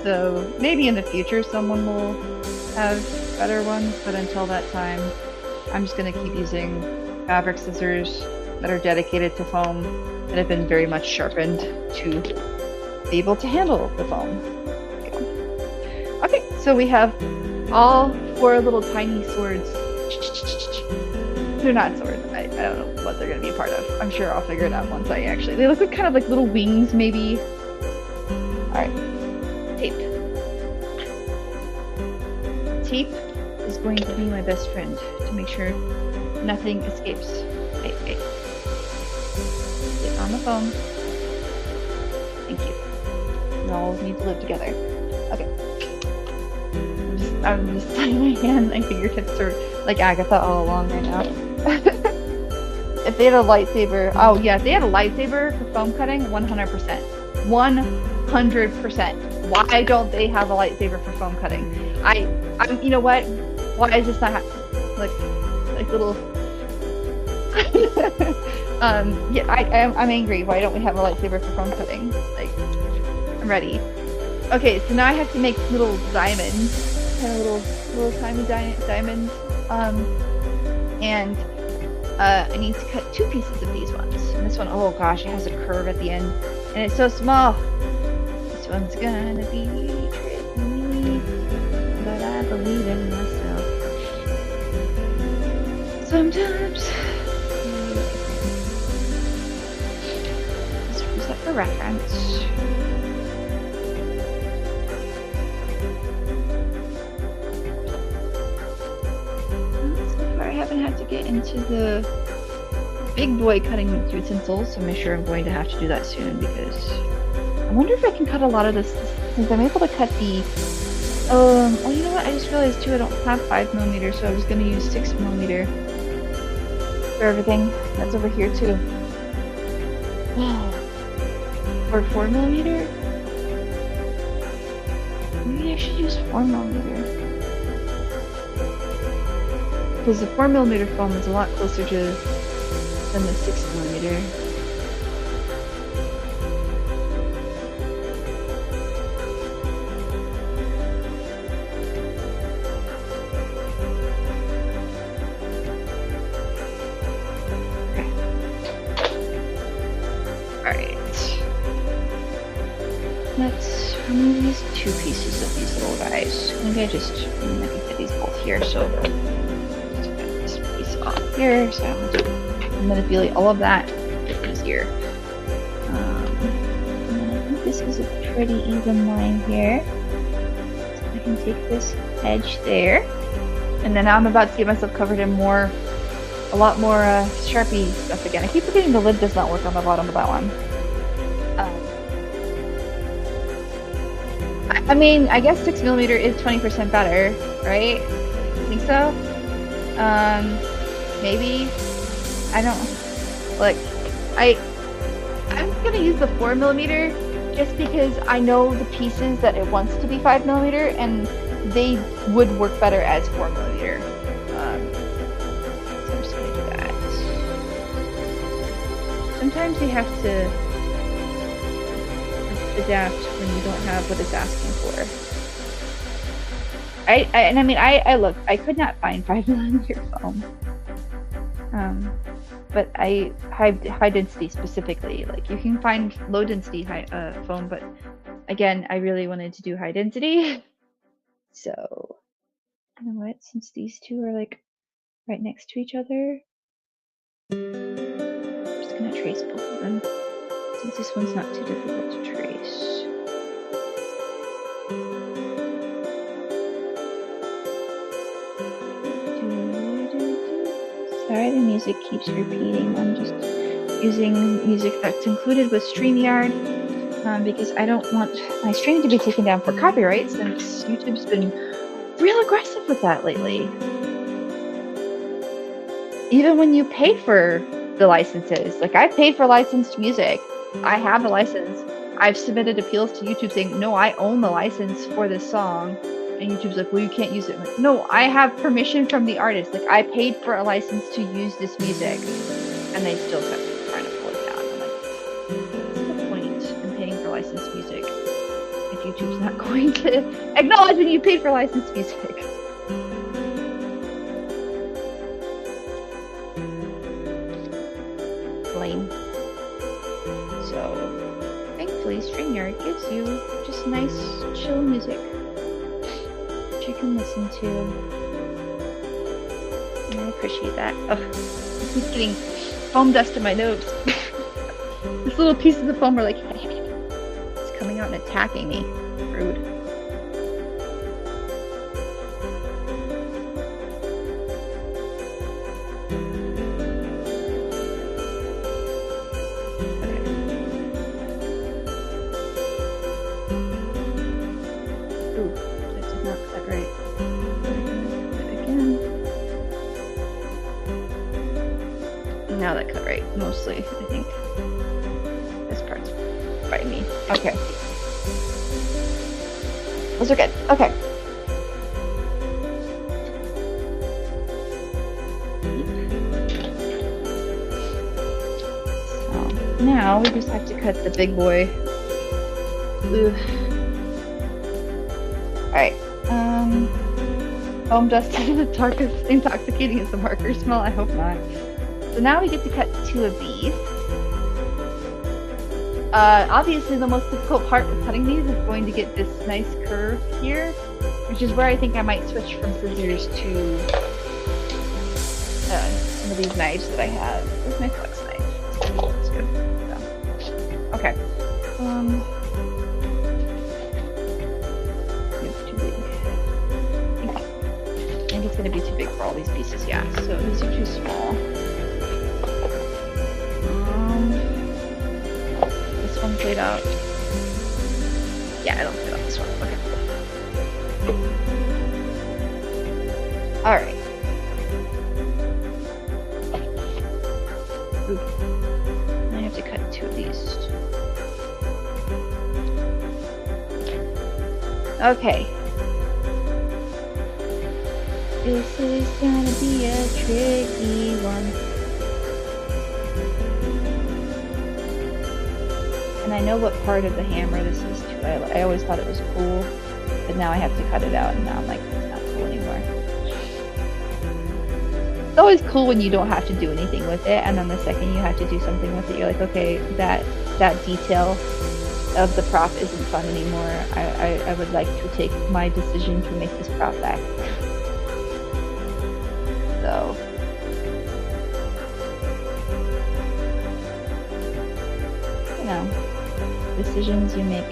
So maybe in the future someone will have better ones, but until that time, I'm just gonna keep using fabric scissors that are dedicated to foam that have been very much sharpened to be able to handle the foam. Okay, so we have all 4 little tiny swords. They're not swords. I don't know what they're going to be a part of. I'm sure I'll figure it out once I actually... They look like kind of like little wings, maybe. Alright. Tape. Tape is going to be my best friend to make sure nothing escapes. Wait. Get on the phone. Thank you. We all need to live together. Okay. I'm just letting my hands, my fingertips are like Agatha all along right now. If they had a lightsaber, oh yeah, if they had a lightsaber for foam cutting, 100%. 100%. Why don't they have a lightsaber for foam cutting? I'm, you know what? Why is this not happening? Like little. Yeah, I'm angry. Why don't we have a lightsaber for foam cutting? Like, I'm ready. Okay, so now I have to make little diamonds. Kind of little tiny diamonds, and I need to cut 2 pieces of these ones. And this one, oh gosh, it has a curve at the end, and it's so small. This one's gonna be tricky, but I believe in myself. Sometimes. Let's use that for reference. I haven't had to get into the big boy cutting utensils, so I'm sure I'm going to have to do that soon, because I wonder if I can cut a lot of this, since I'm able to cut the, oh, you know what, I just realized too, I don't have 5mm, so I was going to use 6mm for everything that's over here too. Or 4mm? Maybe I should use 4mm. Because the 4mm foam is a lot closer to than the 6mm. Alright. Let's remove these two pieces of these little guys. Maybe I can fit these both here, so just put this piece off here, so I'm going to manipulate all of that a bit easier. And I think this is a pretty even line here. So I can take this edge there. And then now I'm about to get myself covered in a lot more Sharpie stuff again. I keep forgetting the lid does not work on the bottom of that one. I mean, I guess 6mm is 20% better, right? I think so. Maybe. I don't. Look, I'm gonna use the 4mm just because I know the pieces that it wants to be 5mm, and they would work better as 4mm. So I'm just gonna do that. Sometimes you have to adapt when you don't have what it's asking for. Looked. I could not find 5mm foam. But high density specifically. Like, you can find low density foam, but again, I really wanted to do high density. So, you know what? Since these two are like right next to each other, I'm just gonna trace both of them. Since this one's not too difficult to trace. Sorry, the music keeps repeating. I'm just using music that's included with StreamYard because I don't want my stream to be taken down for copyright, since YouTube's been real aggressive with that lately. Even when you pay for the licenses, like, I've paid for licensed music. I have the license. I've submitted appeals to YouTube saying, no, I own the license for this song. And YouTube's like, well, you can't use it. I'm like, no, I have permission from the artist. Like, I paid for a license to use this music. And they still kept trying to pull it down. I'm like, what's the point in paying for licensed music if YouTube's not going to acknowledge when you paid for licensed music? Lame. So, thankfully, StreamYard gives you just nice, chill music you can listen to, and I appreciate that. Oh, I keep getting foam dust in my nose. These little pieces of foam are like, it's coming out and attacking me. Rude. Now that cut right, mostly, I think. This part's by me. Okay. Those are good. Okay. So, now we just have to cut the big boy. Oof. Alright. Foam dust is as intoxicating as the marker smell? I hope not. So now we get to cut 2 of these. Obviously the most difficult part with cutting these is going to get this nice curve here, which is where I think I might switch from scissors to some of these knives that I have. Where's my flex knife? That's good. So, okay. It's too big. I think it's going to be too big for all these pieces, yeah. So these are too small. One played out. Yeah, I don't play out this one. Okay. Alright. I have to cut 2 of these. Okay. This is gonna be a tricky one. And I know what part of the hammer this is too. I always thought it was cool, but now I have to cut it out, and now I'm like, it's not cool anymore. it's always cool when you don't have to do anything with it, and then the second you have to do something with it, you're like, okay, that detail of the prop isn't fun anymore. I would like to take my decision to make this prop back. So you know, decisions you make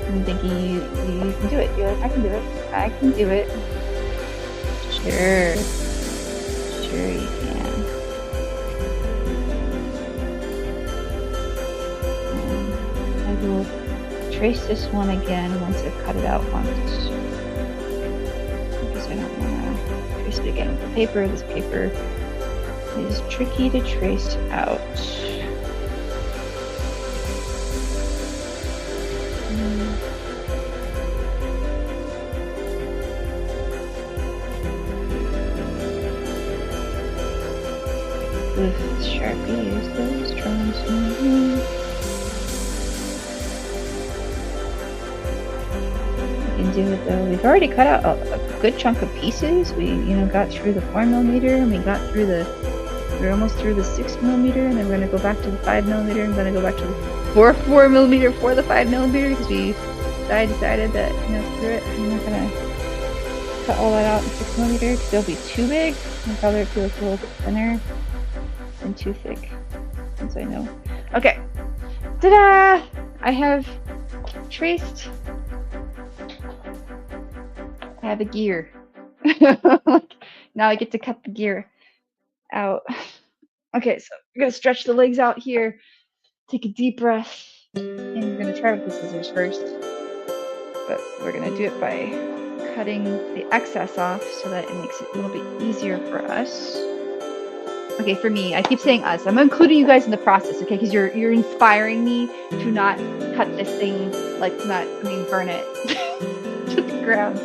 and thinking you can do it. You're like, I can do it. I can do it. Sure. Sure you can. And I will trace this one again once I've cut it out once. Because I don't want to trace it again with the paper. This paper is tricky to trace out. With Sharpie, use those drums. We can do it though. We've already cut out a good chunk of pieces. We, got through the 4mm, and we got through we're almost through the 6mm, and then we're gonna go back to the 5mm. I'm gonna go back to the 4mm for the 5mm because I decided that screw it. I'm not gonna cut all that out in 6mm because they'll be too big. I'd rather it feel like a little bit thinner and too thick, since I know. Okay, ta-da! I have traced. I have a gear. Now I get to cut the gear out. Okay, so we're gonna stretch the legs out here. Take a deep breath, and we're gonna try with the scissors first. But we're gonna do it by cutting the excess off so that it makes it a little bit easier for us. Okay, for me, I keep saying us. I'm including you guys in the process, okay? Because you're inspiring me to not cut this thing, burn it to the ground.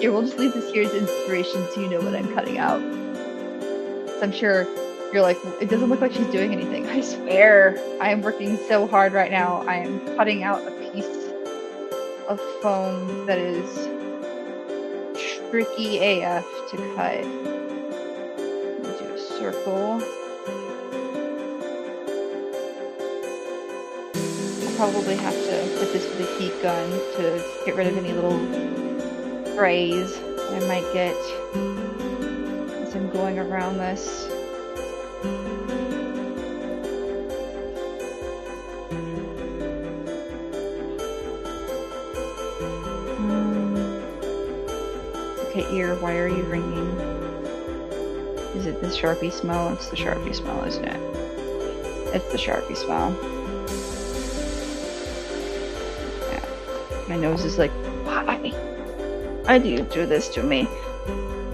Here, we'll just leave this here as inspiration so you know what I'm cutting out. So I'm sure you're like, it doesn't look like she's doing anything. I swear, I am working so hard right now. I am cutting out a piece of foam that is tricky AF to cut. Circle. I'll probably have to hit this with a heat gun to get rid of any little frays I might get as I'm going around this. Okay, ear, why are you ringing? Is it the Sharpie smell? It's the Sharpie smell, isn't it? It's the Sharpie smell. Yeah. My nose is like, why do you do this to me?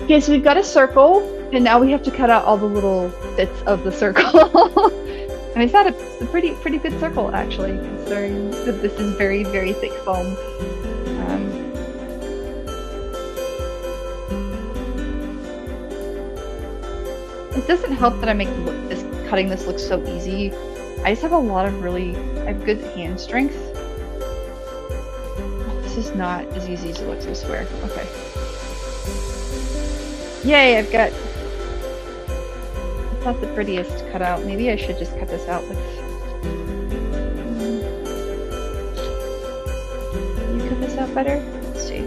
Okay, so we've got a circle, and now we have to cut out all the little bits of the circle. And it's a pretty good circle, actually, considering that this is very, very thick foam. It doesn't help that I make cutting this look so easy. I just have I have good hand strength. This is not as easy as it looks, I swear. Okay. Yay, It's not the prettiest cutout. Maybe I should just cut this out with... Can you cut this out better? Let's see.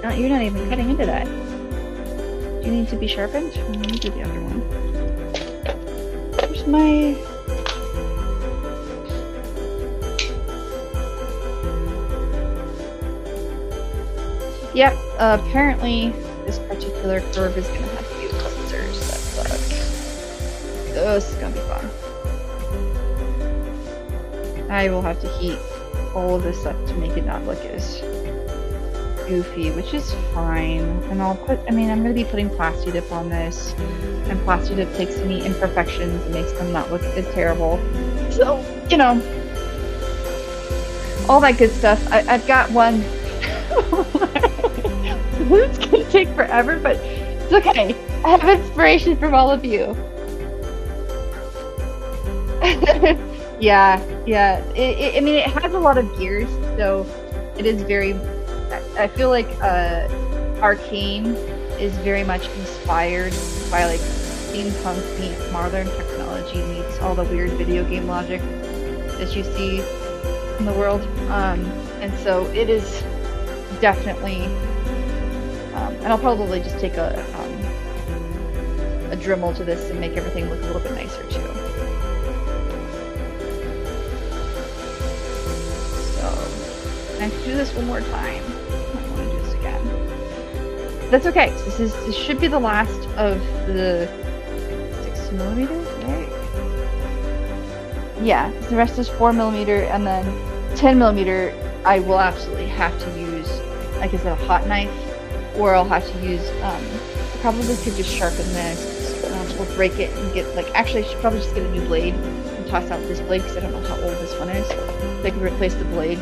No, you're not even cutting into that. Do you need to be sharpened? Let me do the other one. Where's my... Yep, apparently this particular curve is gonna have to be with scissors. That sucks. This is gonna be fun. I will have to heat all of this up to make it not look as goofy, which is fine. And I'm gonna be putting Plasti Dip on this, and Plasti Dip takes any imperfections and makes them not look as terrible. So, all that good stuff. I've got one. It's gonna take forever, but it's okay. I have inspiration from all of you. Yeah. It has a lot of gears, so it is very I feel like Arcane is very much inspired by like steampunk meets modern technology meets all the weird video game logic that you see in the world. And so it is definitely, and I'll probably just take a Dremel to this and make everything look a little bit nicer too. So I have to do this one more time. I don't want to do this again. That's okay. This should be the last of the 6mm, right? Yeah, the rest is 4mm, and then 10mm I will absolutely have to use, like I said, a hot knife, or I'll have to use, I probably could just sharpen this, or break it and get, like, actually I should probably just get a new blade and toss out this blade, because I don't know how old this one is, so I can replace the blade.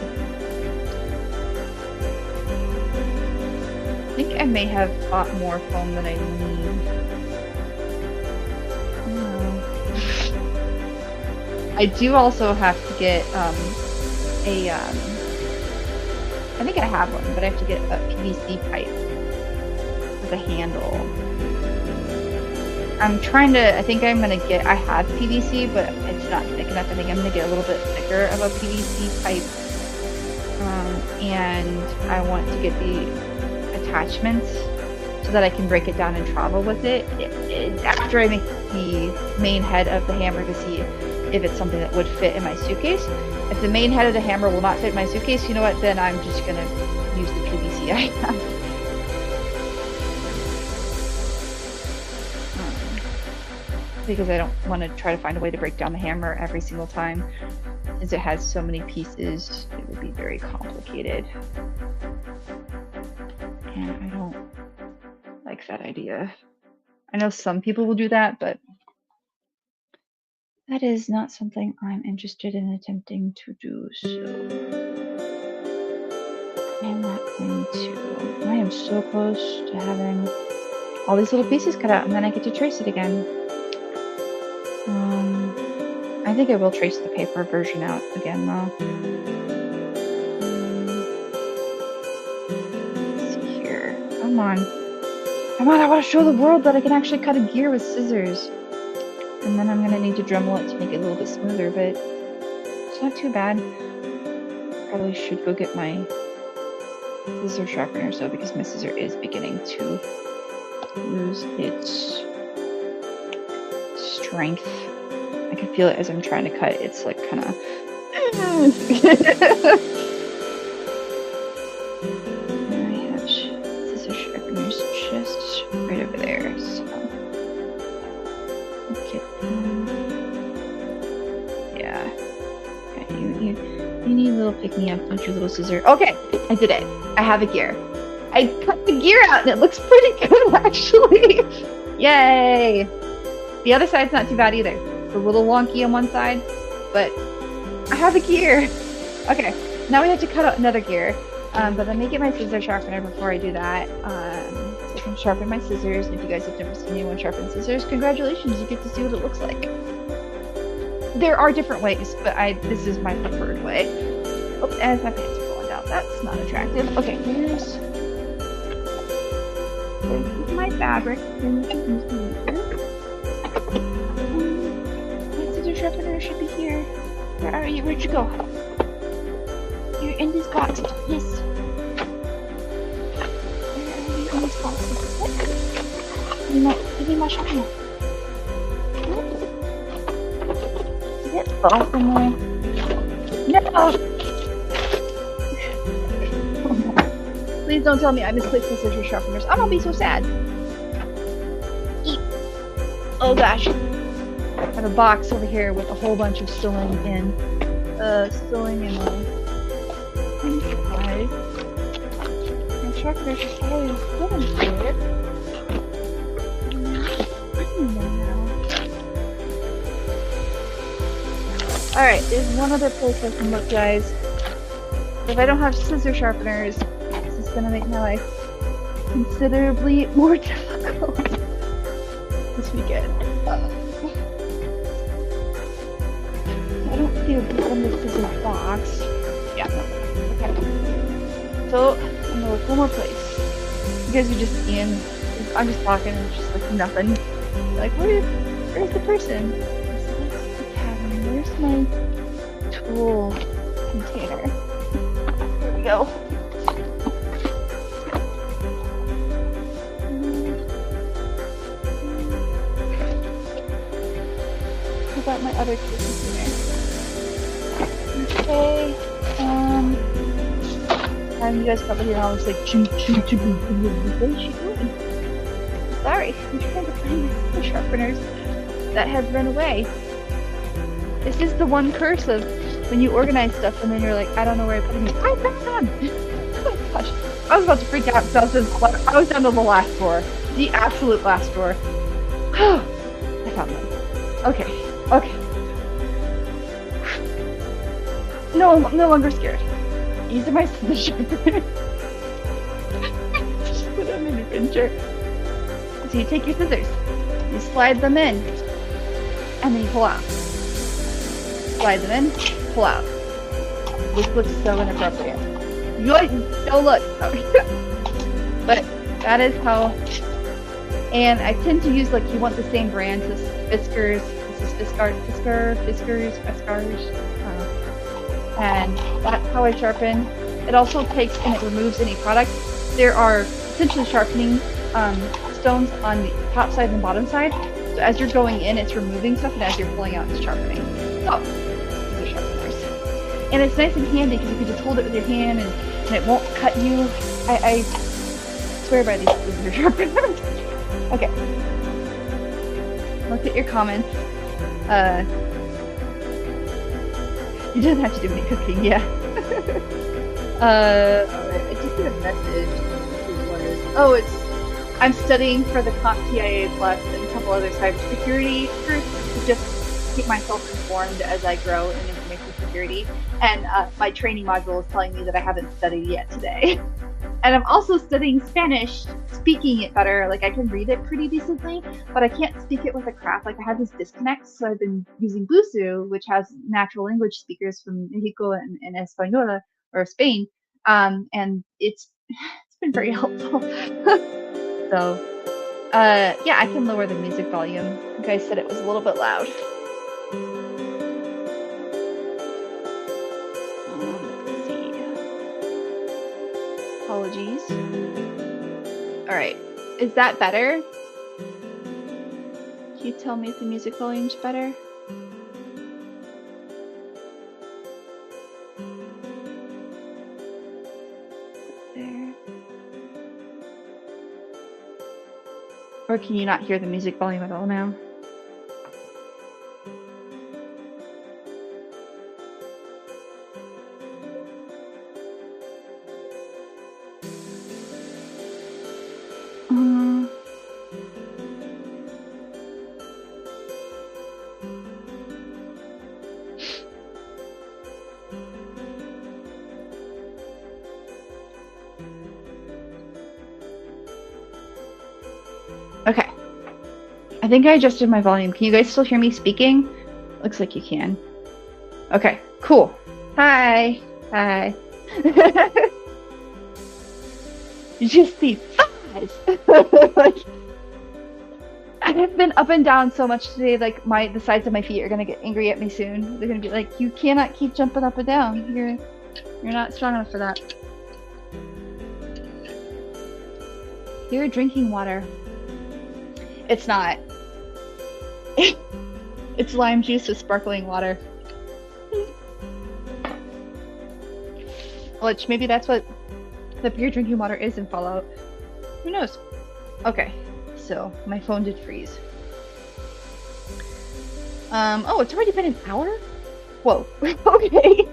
I think I may have bought more foam than I need. I do also have to get, I think I have one, but I have to get a PVC pipe with a handle. I'm trying to, I think I'm going to get, I have PVC, but it's not thick enough. I think I'm going to get a little bit thicker of a PVC pipe. And I want to get the attachments so that I can break it down and travel with it. After I make the main head of the hammer to see if it's something that would fit in my suitcase. If the main head of the hammer will not fit in my suitcase, you know what, then I'm just going to use the PVC I have. Because I don't want to try to find a way to break down the hammer every single time, as it has so many pieces. It would be very complicated. And I don't like that idea. I know some people will do that, but that is not something I'm interested in attempting to do, so I'm not going to. I am so close to having all these little pieces cut out, and then I get to trace it again. I think I will trace the paper version out again, though. Let's see here. Come on. Come on, I want to show the world that I can actually cut a gear with scissors. And then I'm going to need to Dremel it to make it a little bit smoother, but it's not too bad. Probably should go get my scissor sharpener, so because my scissor is beginning to lose its strength. I can feel it as I'm trying to cut. It's like kind of... I have scissor sharpeners just right over there, so... Yeah. Okay, you need a little pick-me-up, don't you, little scissor? Okay, I did it. I have a gear. I cut the gear out, and it looks pretty good, actually. Yay! The other side's not too bad either. It's a little wonky on one side, but I have a gear. Okay, now we have to cut out another gear. But let me get my scissor sharpener before I do that. So I can sharpen my scissors. And if you guys have never seen anyone sharpen scissors, congratulations, you get to see what it looks like. There are different ways, but this is my preferred way. Oops, as my pants are falling down. That's not attractive. Okay, here's my fabric. My scissor sharpener should be here. Where are you? Where'd you go? You're in this box. Yes. Where are you in this box? Give me my sharpener. Did it fall somewhere? No! Please don't tell me I misplaced the scissor sharpeners. I'm gonna be so sad. Eat. Oh gosh. I have a box over here with a whole bunch of sewing and supplies. My sharpeners just always going for it. Alright, there's one other place I can look, guys. If I don't have scissor sharpeners, this is gonna make my life considerably more difficult this weekend. I don't feel good on the scissor box. Yeah, no. Okay. So, I'm I'm gonna look one more place. You guys are just seeing. I'm just talking and just like nothing. Like, where's the person? Where's the cabin? Where's my tool container? Here we go. I got my other tool container. Okay. And you guys probably hear all this like choo choo choo choo. What is she doing? Sorry, I'm trying to find the sharpeners that have run away. This is the one curse of when you organize stuff and then you're like, I don't know where I put it. I found them! Oh my gosh. I was about to freak out because I was down to the last drawer. The absolute last drawer. I found them. Okay. Okay. No, I'm no longer scared. These are my scissors sharpeners. Just put on an adventure. So you take your scissors, you slide them in, and then you pull out. Slide them in, pull out. This looks so inappropriate. Don't look. But that is how. And I tend to use like you want the same brand. This is Fiskars. This is Fiskars. And that's how I sharpen. It also takes and it removes any product. There are essentially sharpening stones on the top side and bottom side. So as you're going in, it's removing stuff, and as you're pulling out, it's sharpening. So these are sharpeners. And it's nice and handy because you can just hold it with your hand and it won't cut you. I swear by these scissors sharpeners. Okay. Look at your comments. You don't have to do any cooking, yeah. Alright, I just did a message. Oh, I'm studying for the CompTIA Plus and a couple other cybersecurity courses to just keep myself informed as I grow in information security. And my training module is telling me that I haven't studied yet today. And I'm also studying Spanish, speaking it better. Like, I can read it pretty decently, but I can't speak it with a crap. Like, I have these disconnects, so I've been using Busu, which has natural language speakers from Mexico and Española, or Spain, and it's been very helpful. So, yeah, I can lower the music volume. You guys said it was a little bit loud. Let's see. Apologies. Alright, is that better? Can you tell me if the music volume's better? There. Or can you not hear the music volume at all now? Okay. I think I adjusted my volume. Can you guys still hear me speaking? Looks like you can. Okay, cool. Hi. Hi. You just see thighs. Like, I have been up and down so much today, like the sides of my feet are gonna get angry at me soon. They're gonna be like, you cannot keep jumping up and down. You're not strong enough for that. You're drinking water. It's not. It's lime juice with sparkling water. Which maybe that's what the pure drinking water is in Fallout. Who knows? Okay, so my phone did freeze. Oh, it's already been an hour? Whoa. Okay.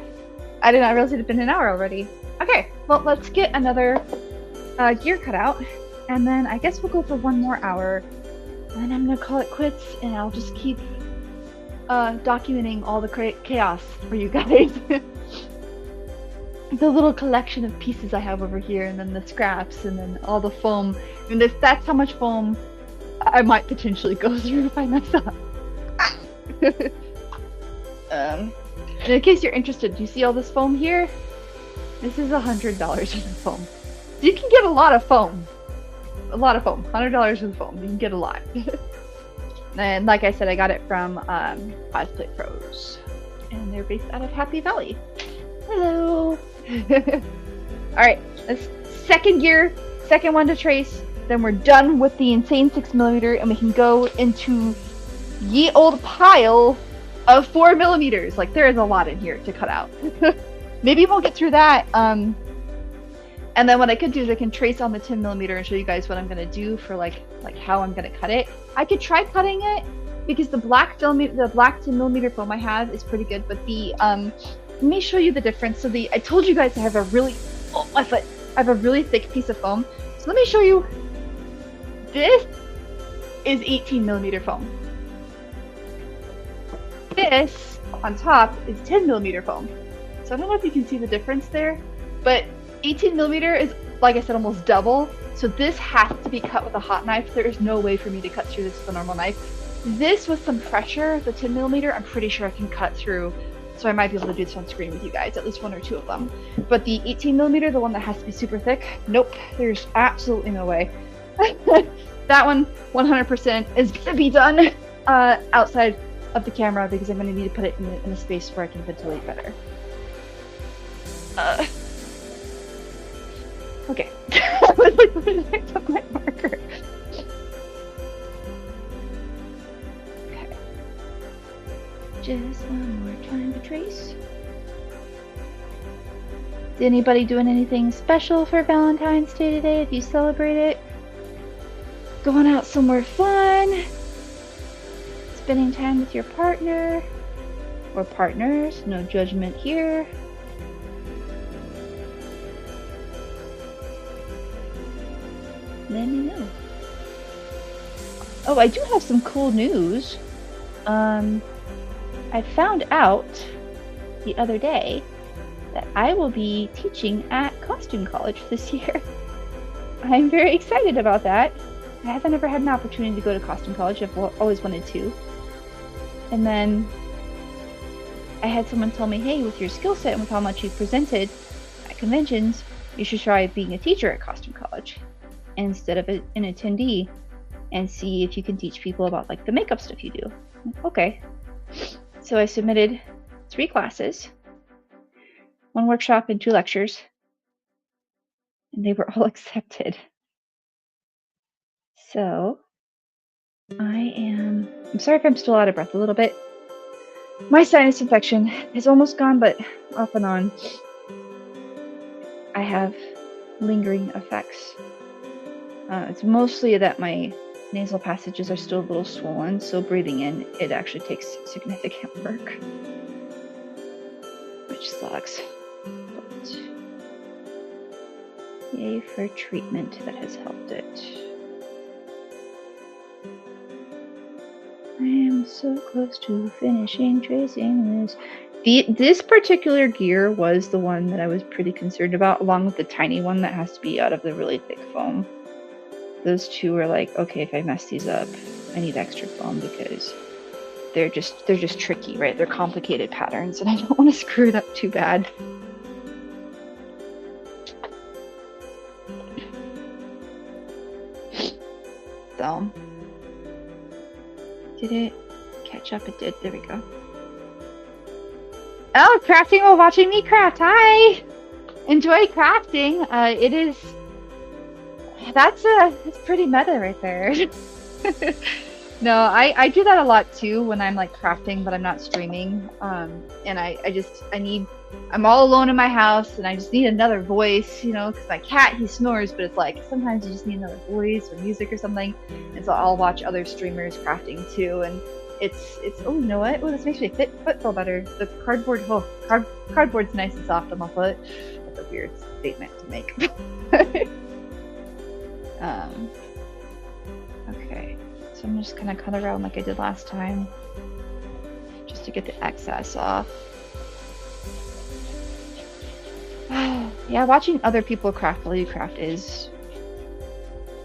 I did not realize it had been an hour already. Okay, well, let's get another gear cut out, and then I guess we'll go for one more hour. And then I'm gonna call it quits, and I'll just keep documenting all the chaos for you guys. The little collection of pieces I have over here, and then the scraps, and then all the foam. And that's how much foam I might potentially go through if I mess up. And in case you're interested, do you see all this foam here? This is $100 worth of foam. you can get a lot of foam. A lot of foam. $100 of foam. You can get a lot. And like I said, I got it from Cosplay Pros. And they're based out of Happy Valley. Hello! Alright, this second gear, second one to trace. Then we're done with the insane 6mm and we can go into ye old pile of 4mm. Like, there is a lot in here to cut out. Maybe we'll get through that. And then what I could do is I can trace on the 10mm and show you guys what I'm gonna do for like how I'm gonna cut it. I could try cutting it because the black 10mm foam I have is pretty good, but the let me show you the difference. So I told you guys I have a really my foot. I have a really thick piece of foam. So let me show you. This is 18mm foam. This on top is 10mm foam. So I don't know if you can see the difference there, but 18mm is, like I said, almost double. So this has to be cut with a hot knife. There is no way for me to cut through this with a normal knife. This with some pressure, the 10mm, I'm pretty sure I can cut through. So I might be able to do this on screen with you guys, at least one or two of them. But the 18mm, the one that has to be super thick, nope, there's absolutely no way. That one, 100% is gonna be done outside of the camera because I'm gonna need to put it in a space where I can ventilate better. Okay. I was like, where did I put my marker? Okay. Just one more time to trace. Is anybody doing anything special for Valentine's Day today? If you celebrate it? Going out somewhere fun? Spending time with your partner? Or partners? No judgment here. Let me know. Oh, I do have some cool news. I found out the other day that I will be teaching at Costume College this year. I'm very excited about that. I haven't ever had an opportunity to go to Costume College. I've always wanted to. And then I had someone tell me, hey, with your skill set and with how much you've presented at conventions, you should try being a teacher at Costume College instead of an attendee and see if you can teach people about like the makeup stuff you do. Okay. So I submitted 3 classes, 1 workshop and 2 lectures, and they were all accepted. So I'm sorry if I'm still out of breath a little bit. My sinus infection is almost gone, but off and on I have lingering effects. It's mostly that my nasal passages are still a little swollen, so breathing in, it actually takes significant work, which sucks. But yay for treatment that has helped it. I am so close to finishing tracing this. This particular gear was the one that I was pretty concerned about, along with the tiny one that has to be out of the really thick foam. Those two are like, okay, if I mess these up, I need extra foam because they're just tricky, right? They're complicated patterns, and I don't want to screw it up too bad. So, did it catch up? It did. There we go. Oh, crafting while watching me craft. Hi! Enjoy crafting. It is... That's pretty meta right there. No, I do that a lot too when I'm like crafting, but I'm not streaming. And I'm all alone in my house and I just need another voice, you know, because my cat, he snores, but it's like sometimes you just need another voice or music or something. And so I'll watch other streamers crafting too. And it's oh, you know what? Oh, this makes my foot feel better. The cardboard, cardboard's nice and soft on my foot. That's a weird statement to make. Okay, so I'm just gonna cut around like I did last time, just to get the excess off. Yeah, watching other people craft while you craft is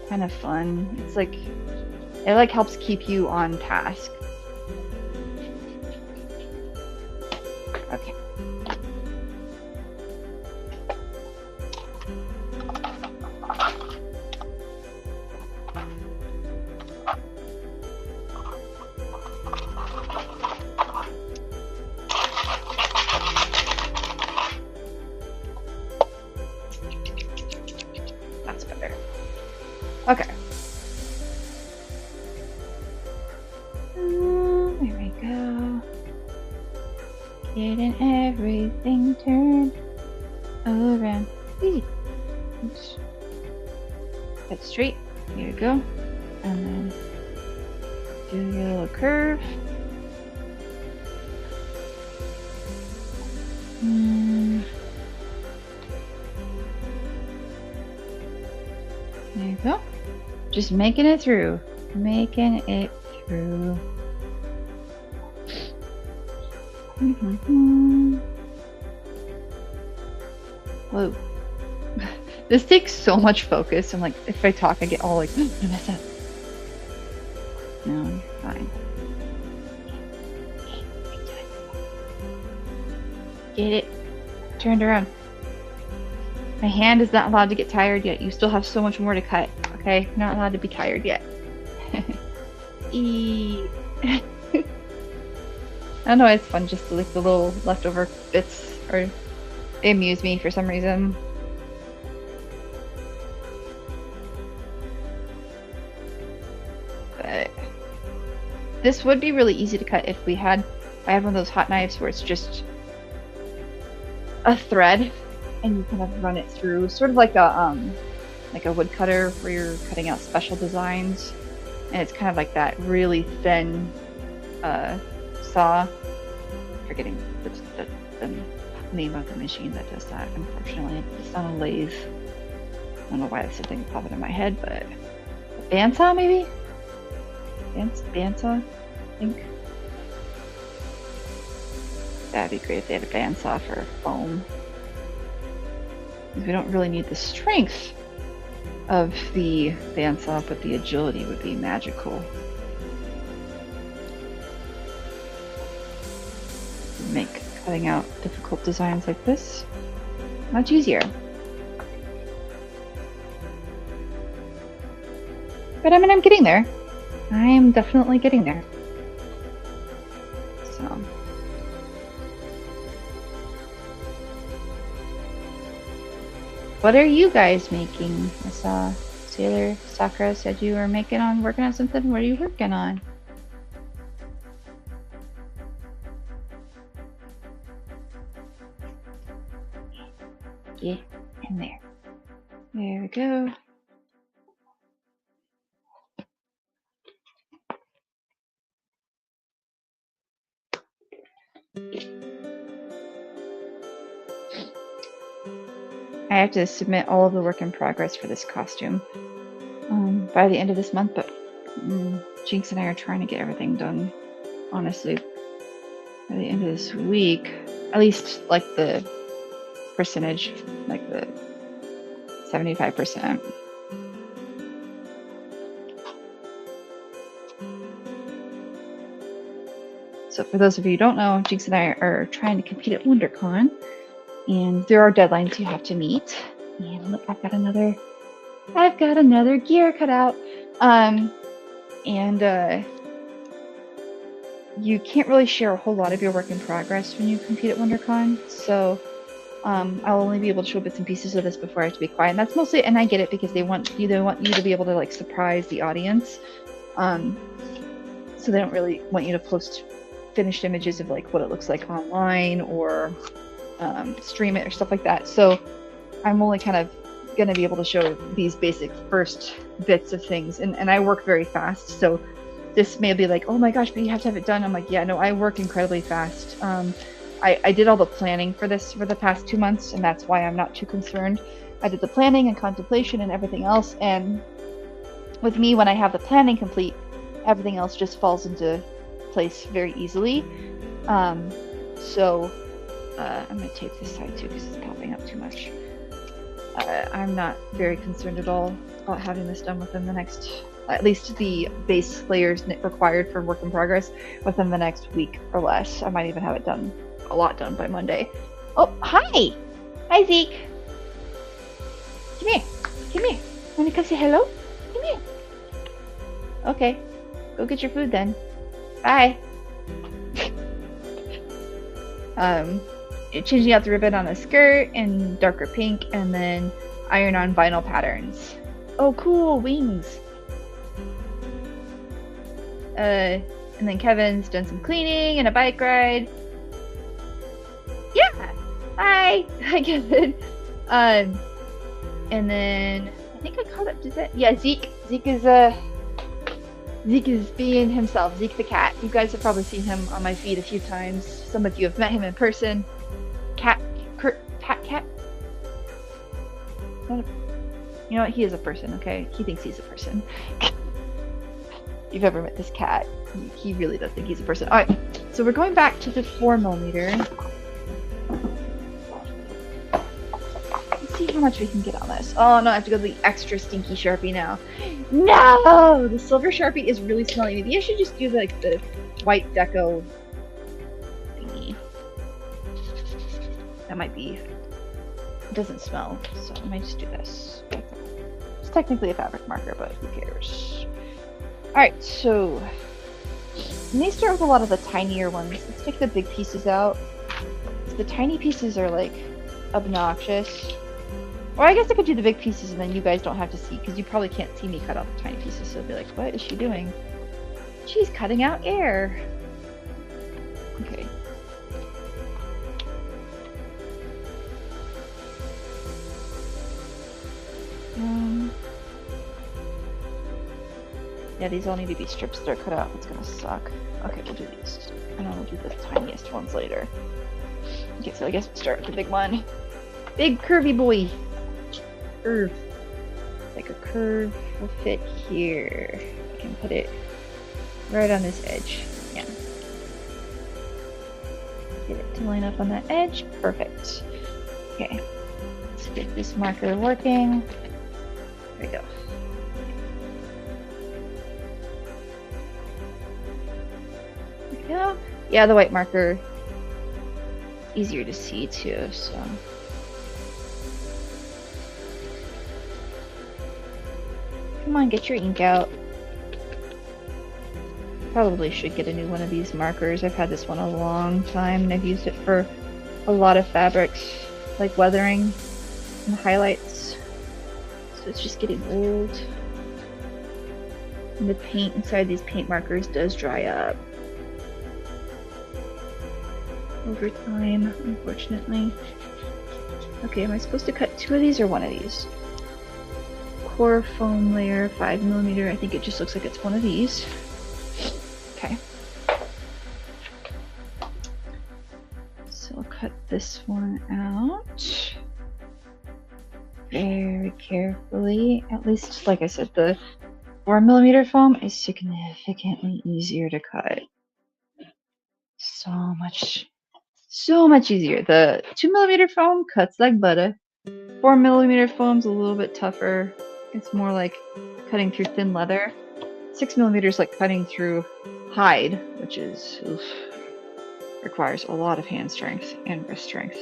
kind of fun. It's like, it like helps keep you on task. Okay. There we go. Getting everything turned around. Easy. Oops. Head straight. Here you go. And then do your little curve. There you go. Just making it through. Making it through. Whoa. This takes so much focus. I'm like, if I talk, I get all like, I'm gonna mess up. No, you're fine. Get it turned around. My hand is not allowed to get tired yet. You still have so much more to cut. Okay, you're not allowed to be tired yet. I don't know, it's fun just to lick the little leftover bits, or they amuse me for some reason. But this would be really easy to cut if I had one of those hot knives where it's just a thread and you kind of run it through, sort of like a wood cutter where you're cutting out special designs, and it's kind of like that really thin saw. Forgetting the name of the machine that does that, unfortunately. It's on a lathe. I don't know why that's something popping in my head, but a bandsaw maybe? Bandsaw, I think. That'd be great if they had a bandsaw for foam. We don't really need the strength of the bandsaw, but the agility would be magical. Make cutting out difficult designs like this much easier. But I mean, I'm getting there. I am definitely getting there. So. What are you guys making? I saw Sailor Sakura said you were working on something. What are you working on? Yeah, in there. There we go. I have to submit all of the work in progress for this costume by the end of this month, but Jinx and I are trying to get everything done, honestly, by the end of this week. At least, like, the percentage, like the 75%. So for those of you who don't know, Jinx and I are trying to compete at WonderCon, and there are deadlines you have to meet. And look, I've got another gear cut out. You can't really share a whole lot of your work in progress when you compete at WonderCon. So I'll only be able to show bits and pieces of this before I have to be quiet. And that's mostly, and I get it, because they want you to be able to like surprise the audience. So they don't really want you to post finished images of like what it looks like online, or stream it or stuff like that. So I'm only kind of going to be able to show these basic first bits of things, and I work very fast, so this may be like, oh my gosh, but you have to have it done. I'm like, yeah, no, I work incredibly fast. I did all the planning for this for the past 2 months, and that's why I'm not too concerned. I did the planning and contemplation and everything else, and with me, when I have the planning complete, everything else just falls into place very easily. So I'm going to tape this side too, because it's popping up too much. I'm not very concerned at all about having this done within the next, at least the base layers required for work in progress, within the next week or less. I might even have it done, a lot done by Monday. Oh, hi! Hi, Zeke! Come here. Come here. Want to come say hello? Come here. Okay. Go get your food then. Bye! Changing out the ribbon on a skirt in darker pink, and then iron on vinyl patterns. Oh, cool! Wings! And then Kevin's done some cleaning and a bike ride. Yeah. Hi. Hi, Kevin. And then I think I caught up to that. Yeah, Zeke. Zeke is being himself. Zeke the cat. You guys have probably seen him on my feed a few times. Some of you have met him in person. Cat. You know what? He is a person, okay? He thinks he's a person. If you've ever met this cat, he really does think he's a person. Alright, so we're going back to the 4mm. Let's see how much we can get on this. Oh no, I have to go to the extra stinky Sharpie now. No! The silver Sharpie is really smelly. Maybe I should just do like the white deco thingy. That might be... It doesn't smell, so I might just do this. It's technically a fabric marker, but who cares? Alright, so let me start with a lot of the tinier ones. Let's take the big pieces out. The tiny pieces are like obnoxious. Or I guess I could do the big pieces and then you guys don't have to see, because you probably can't see me cut out the tiny pieces, so they'll be like, what is she doing? She's cutting out air. Okay. Yeah, these all need to be strips that are cut out. It's gonna suck. Okay, we'll do these. And then we'll do the tiniest ones later. Okay, so I guess we'll start with the big one. Big curvy boy. Curve. Like a curve will fit here. I can put it right on this edge. Yeah. Get it to line up on that edge. Perfect. Okay. Let's get this marker working. There we go. Yeah, yeah, the white marker easier to see too, so come on, get your ink out. Probably should get a new one of these markers. I've had this one a long time and I've used it for a lot of fabrics, like weathering and highlights, so it's just getting old. And the paint inside these paint markers does dry up over time, unfortunately. Okay, am I supposed to cut 2 of these or 1 of these? Core foam layer, 5mm. I think it just looks like it's 1 of these. Okay. So I'll cut this one out very carefully. At least, like I said, the 4mm foam is significantly easier to cut. So much easier. The 2mm foam cuts like butter. 4mm foam's a little bit tougher. It's more like cutting through thin leather. 6mm is like cutting through hide, which is requires a lot of hand strength and wrist strength.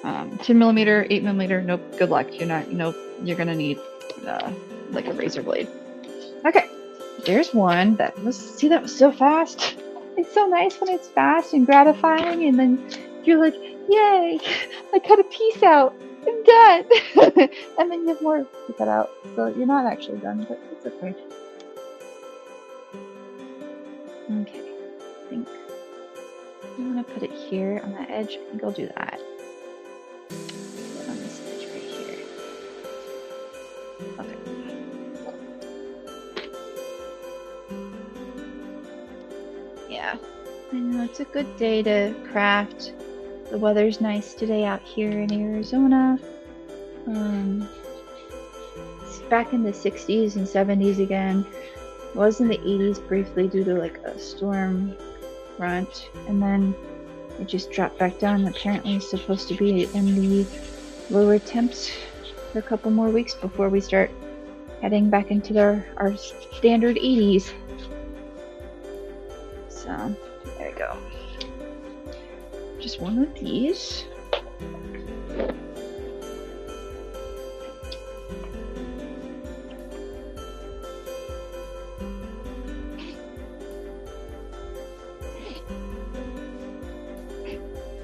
10mm, 8mm, nope, good luck. You're gonna need like a razor blade. Okay, there's one. That was so fast. It's so nice when it's fast and gratifying, and then you're like, yay, I cut a piece out, I'm done. And then you have more to cut out, so you're not actually done, but it's okay. Okay, I think I'm gonna put it here on that edge. I think I'll do that. Put it on this edge right here. Okay. Yeah, I know it's a good day to craft. The weather's nice today out here in Arizona. It's back in the 60s and 70s again. It was in the 80s briefly due to like a storm front, and then it just dropped back down. Apparently it's supposed to be in the lower temps for a couple more weeks before we start heading back into our standard 80s. So there we go. Just one of these.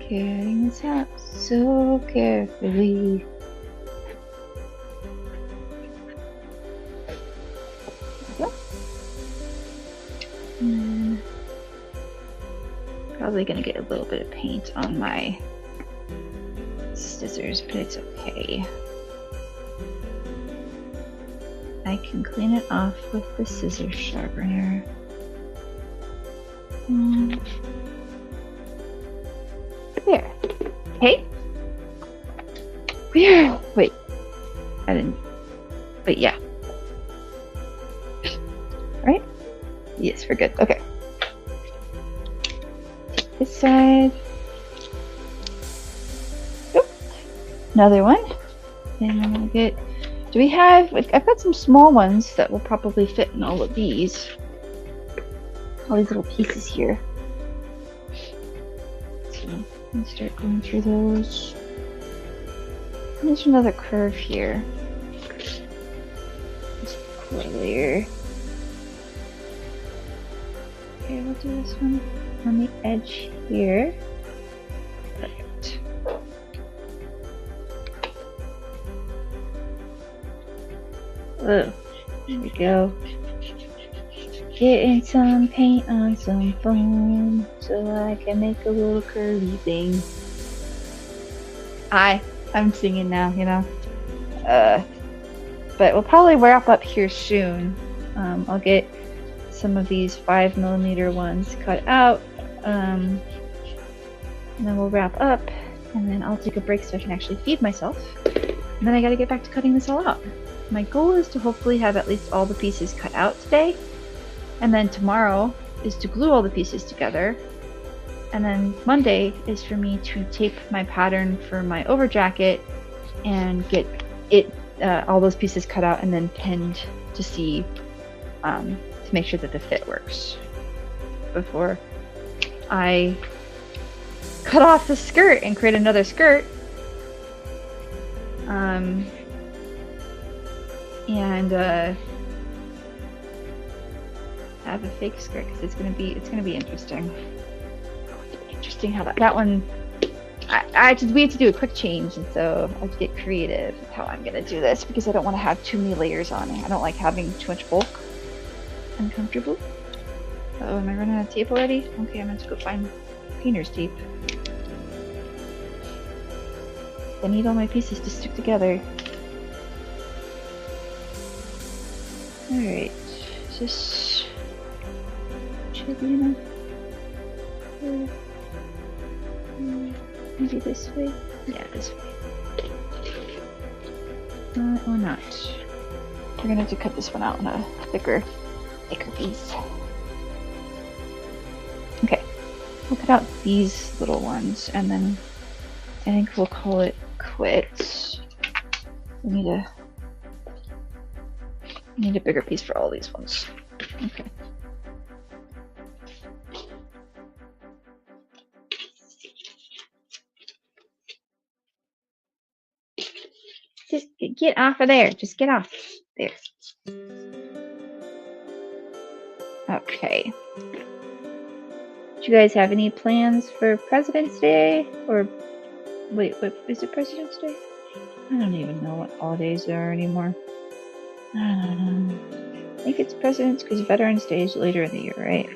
Carrying this out so carefully. There we go. Probably gonna get a little bit of paint on my scissors, but it's okay. I can clean it off with the scissor sharpener. There. Okay. Where? Wait. I didn't. Wait, yeah. Right? Yes, we're good. Okay. This side. Oop. Another one. And I'm gonna get. Do we have? I've got some small ones that will probably fit in all of these. All these little pieces here. So let's start going through those. And there's another curve here. Just layer. Okay, we'll do this one on the edge here. Perfect. Oh, there we go. Getting some paint on some foam so I can make a little curly thing. I'm singing now, you know. But we'll probably wrap up here soon. I'll get some of these 5mm ones cut out, and then we'll wrap up, and then I'll take a break so I can actually feed myself. And then I gotta get back to cutting this all out. My goal is to hopefully have at least all the pieces cut out today, and then tomorrow is to glue all the pieces together, and then Monday is for me to tape my pattern for my over jacket and get it all those pieces cut out and then pinned to see to make sure that the fit works before I cut off the skirt and create another skirt. And have a fake skirt because it's gonna be interesting. Interesting how that one. We have to do a quick change, and so I have to get creative with how I'm gonna do this because I don't want to have too many layers on it. I don't like having too much bulk. Uncomfortable. Oh, am I running out of tape already? Okay, I'm gonna have to go find painter's tape. I need all my pieces to stick together. Alright, this should be enough. Maybe this way? Yeah, this way. Or not. We're gonna have to cut this one out on a thicker piece. Okay, we'll cut out these little ones and then I think we'll call it quits. We need a bigger piece for all these ones. Okay. Just get off of there. Just get off. There. Okay. Do you guys have any plans for President's Day? Or wait, what is it, President's Day? I don't even know what holidays there are anymore. I don't know. I think it's President's because Veterans Day is later in the year, right?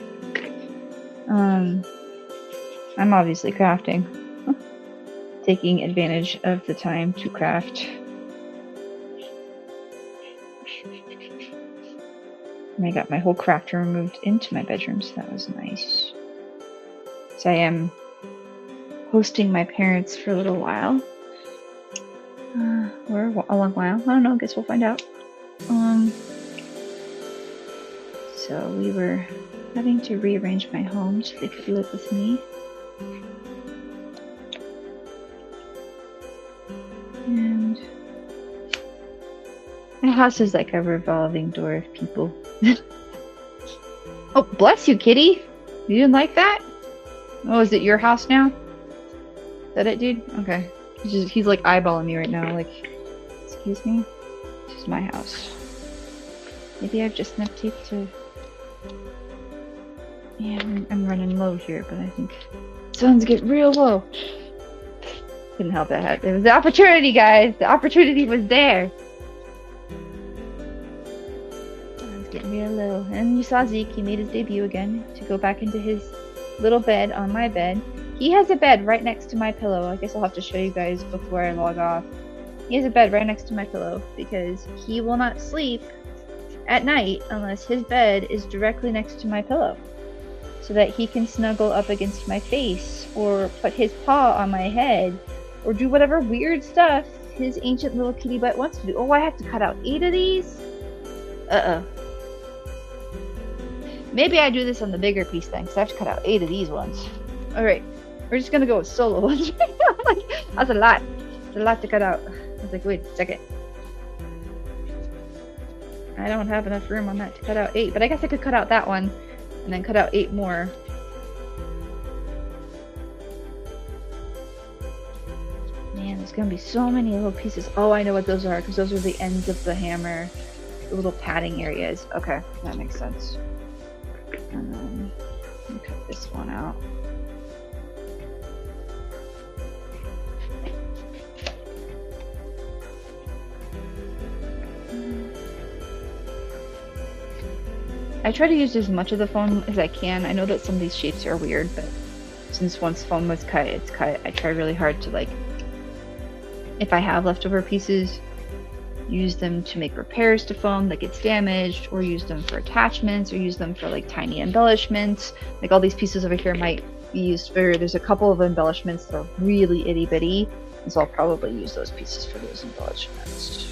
I'm obviously crafting. Taking advantage of the time to craft. And I got my whole craft room moved into my bedroom, so that was nice. So I am hosting my parents for a little while. Or a long while. I don't know, I guess we'll find out. So we were having to rearrange my home so they could live with me. And my house is like a revolving door of people. Oh, bless you, kitty! You didn't like that? Oh, is it your house now? Is that it, dude? Okay. He's like eyeballing me right now, like, excuse me? This is my house. Maybe I've just snap taped to... Yeah, I'm running low here, but I think sun's getting real low. Couldn't help that. There was the opportunity, guys. The opportunity was there. Sun's getting real low. And you saw Zeke. He made his debut again to go back into his little bed on my bed. He has a bed right next to my pillow. I guess I'll have to show you guys before I log off. He has a bed right next to my pillow because he will not sleep at night unless his bed is directly next to my pillow, so that he can snuggle up against my face or put his paw on my head or do whatever weird stuff his ancient little kitty butt wants to do. Oh, I have to cut out 8 of these? Uh-oh. Maybe I do this on the bigger piece then, because I have to cut out 8 of these ones. Alright, we're just gonna go with solo ones right now. Like, that's a lot. It's a lot to cut out. I was like, wait a second. I don't have enough room on that to cut out 8, but I guess I could cut out that one and then cut out 8 more. Man, there's gonna be so many little pieces. Oh, I know what those are, because those are the ends of the hammer. The little padding areas. Okay, that makes sense. And then let me cut this one out. I try to use as much of the foam as I can. I know that some of these shapes are weird, but since once foam was cut, it's cut. I try really hard to, like, if I have leftover pieces, use them to make repairs to foam that gets damaged, or use them for attachments, or use them for like tiny embellishments. Like all these pieces over here might be used for, there's a couple of embellishments that are really itty bitty, and so I'll probably use those pieces for those embellishments.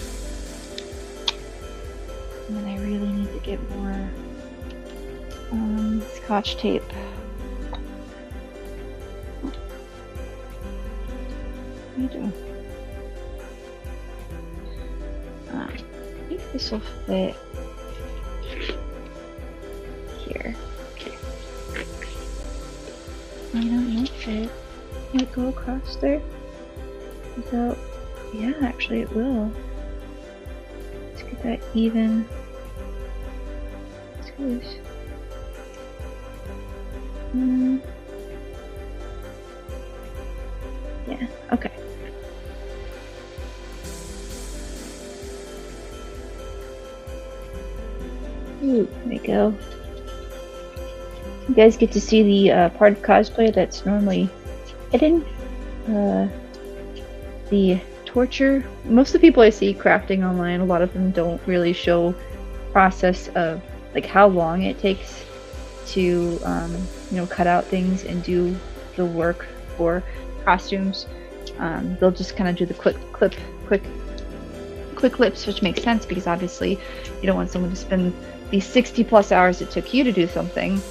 And then I really need to get more Scotch tape. What are you doing? I think this will fit here. Okay. I don't know if it might go across there without. Yeah, actually, it will. Let's get that even. Let's do this. Yeah, okay. Ooh, there we go. You guys get to see the part of cosplay that's normally hidden. The torture. Most of the people I see crafting online, a lot of them don't really show process of like how long it takes to you know, cut out things and do the work for costumes. They'll just kind of do the quick clips, which makes sense because obviously you don't want someone to spend these 60+ hours it took you to do something.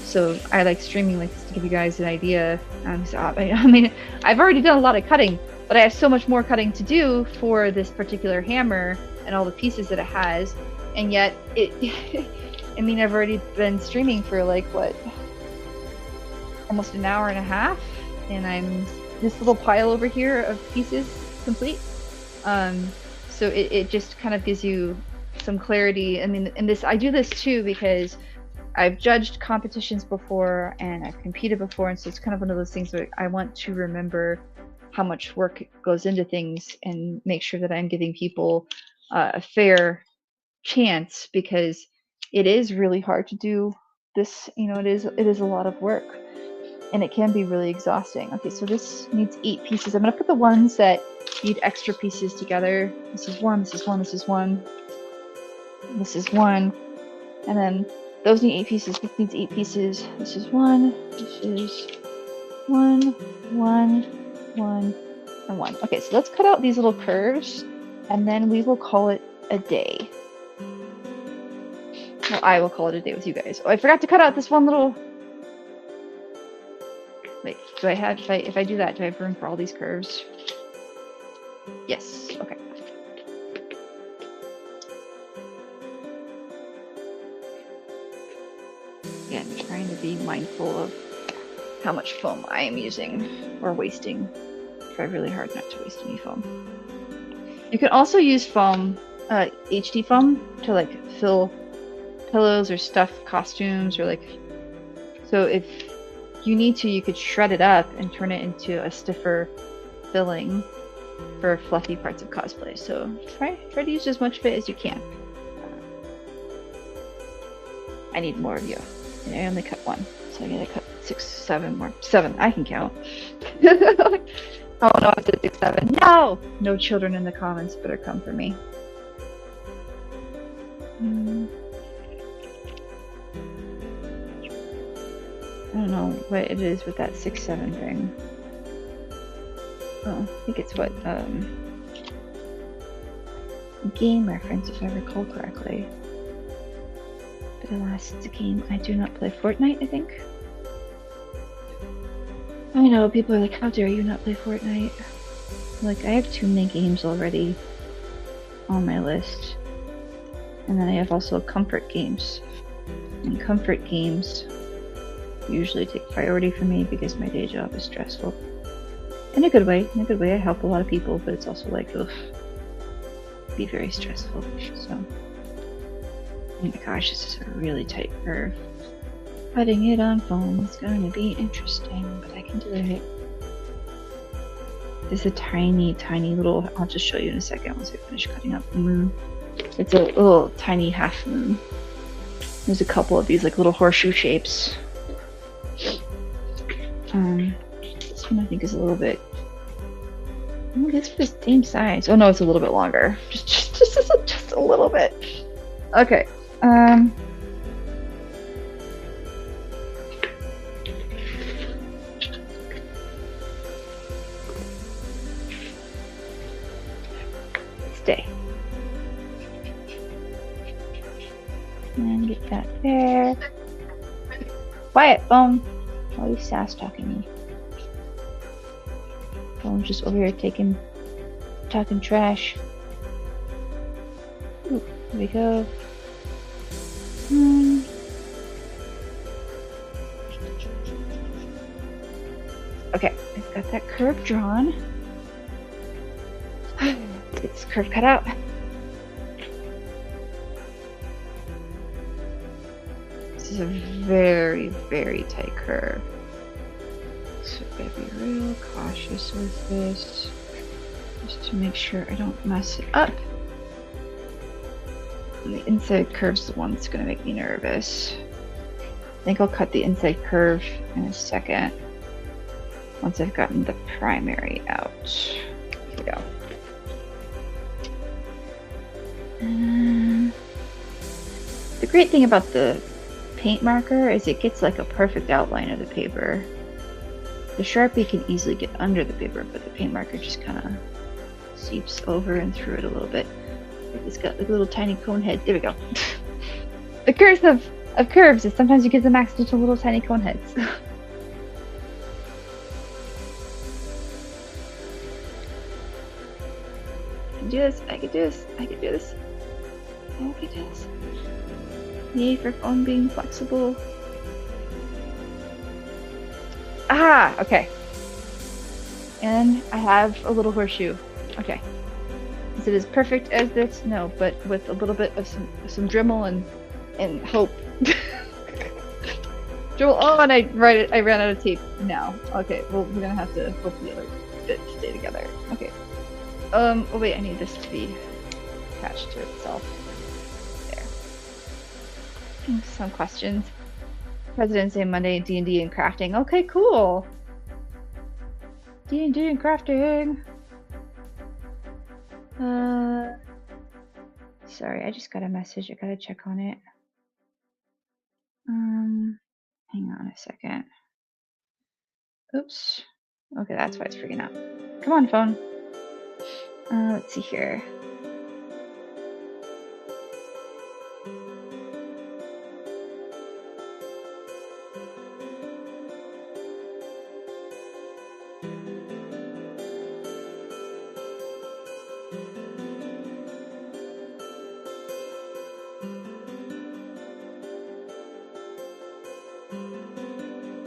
So I like streaming like this to give you guys an idea. So I mean, I've already done a lot of cutting, but I have so much more cutting to do for this particular hammer and all the pieces that it has, and yet it I mean, I've already been streaming for like what, almost an hour and a half, and I'm this little pile over here of pieces complete. So it just kind of gives you some clarity. I mean, and this, I do this too because I've judged competitions before and I've competed before, and so it's kind of one of those things where I want to remember how much work goes into things and make sure that I'm giving people a fair chance, because it is really hard to do this. You know, it is a lot of work, and it can be really exhausting. Okay, so this needs 8 pieces. I'm gonna put the ones that need extra pieces together. This is one, this is one, this is one, this is one, and then those need 8 pieces. This needs 8 pieces. This is 1, this is 1, 1, 1, and 1. Okay, so let's cut out these little curves, and then we will call it a day. Well, I will call it a day with you guys. Oh, I forgot to cut out this one little. Wait, do I have? If I do that, do I have room for all these curves? Yes. Okay. Again, trying to be mindful of how much foam I am using or wasting. Try really hard not to waste any foam. You can also use foam, HD foam, to like fill pillows or stuff costumes, or like, so if you need to, you could shred it up and turn it into a stiffer filling for fluffy parts of cosplay. So try to use as much of it as you can. I need more of you, and I only cut one, so So I gotta cut 6, 7 more. 7, I can count. Oh no, I said 6, 7. No! No children in the comments better come for me. I don't know what it is with that 6, 7 thing. Oh, I think it's what, game reference, if I recall correctly. But alas, it's a game. I do not play Fortnite, I think. I know, people are like, how dare you not play Fortnite? Like, I have too many games already on my list. And then I have also comfort games. And comfort games usually take priority for me because my day job is stressful. In a good way. In a good way, I help a lot of people, but it's also like, ugh, be very stressful. So, oh my gosh, this is a really tight curve. Cutting it on foam is going to be interesting, but I can do it. This is a tiny, tiny little, I'll just show you in a second once I finish cutting up the moon. It's a little tiny half moon. There's a couple of these like little horseshoe shapes. This one I think is a little bit, oh, that's the same size. Oh no, it's a little bit longer. Just a little bit. Okay. Stay. And get that there. Quiet, phone. Why are you sass talking to me? Phone's just over here talking trash. Ooh, here we go. Okay, I've got that curve drawn. Let's get this curve cut out. This is a very, very tight curve. So I gotta be real cautious with this, just to make sure I don't mess it up. And the inside curve's the one that's gonna make me nervous. I think I'll cut the inside curve in a second, once I've gotten the primary out. Here we go. The great thing about the paint marker is it gets like a perfect outline of the paper. The Sharpie can easily get under the paper, but the paint marker just kind of seeps over and through it a little bit. It's got like a little tiny cone head. There we go. The curse of curves is sometimes you get them maxed into little tiny cone heads. I can do this. I can do this. I can do this. I can do this. Yay for phone being flexible. Ah, okay. And I have a little horseshoe. Okay. Is it as perfect as this? No, but with a little bit of some Dremel and hope. Dremel. Oh, and I ran out of tape now. Okay, well we're gonna have to hope the other bits stay together. Okay. Oh wait, I need this to be attached to itself. There. Some questions. President's Day Monday, D&D and crafting. Okay, cool. D&D and crafting. Sorry, I just got a message. I gotta check on it. Hang on a second. Oops. Okay, that's why it's freaking out. Come on, phone. Let's see here.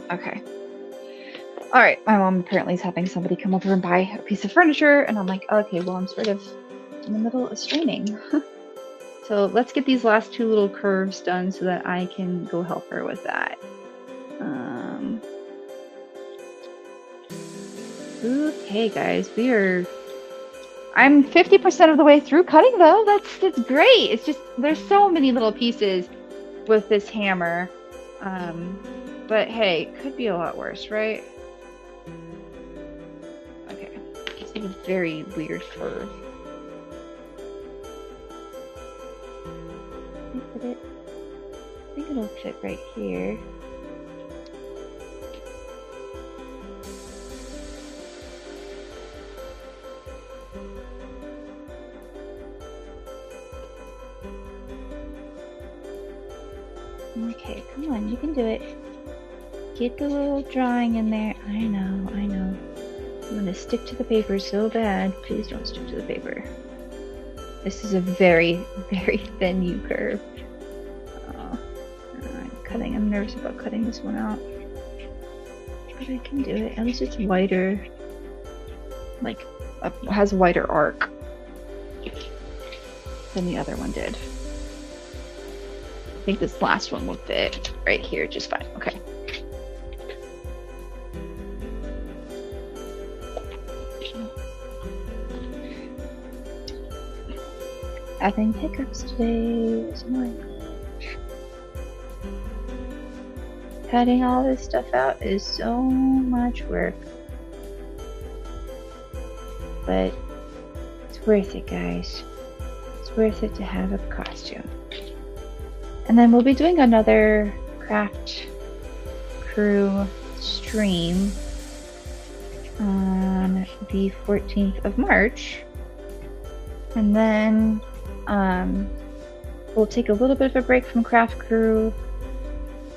Okay. Alright, my mom apparently is having somebody come over and buy a piece of furniture, and I'm like, okay, well, I'm sort of in the middle of straining. So let's get these last two little curves done so that I can go help her with that. Okay, guys, I'm 50% of the way through cutting, though. That's great. It's just, there's so many little pieces with this hammer. But hey, could be a lot worse, right? Okay. It's like a very weird curve. I think it'll fit right here. Okay, come on, you can do it. Get the little drawing in there. I know, I know. I'm gonna stick to the paper so bad. Please don't stick to the paper. This is a very, very thin U curve. I'm nervous about cutting this one out. But I can do it. At least it's wider. Like, has a wider arc than the other one did. I think this last one will fit right here just fine. Okay. Having hiccups today is annoying. Cutting all this stuff out is so much work. But it's worth it, guys. It's worth it to have a costume. And then we'll be doing another craft crew stream on the 14th of March. And then we'll take a little bit of a break from craft crew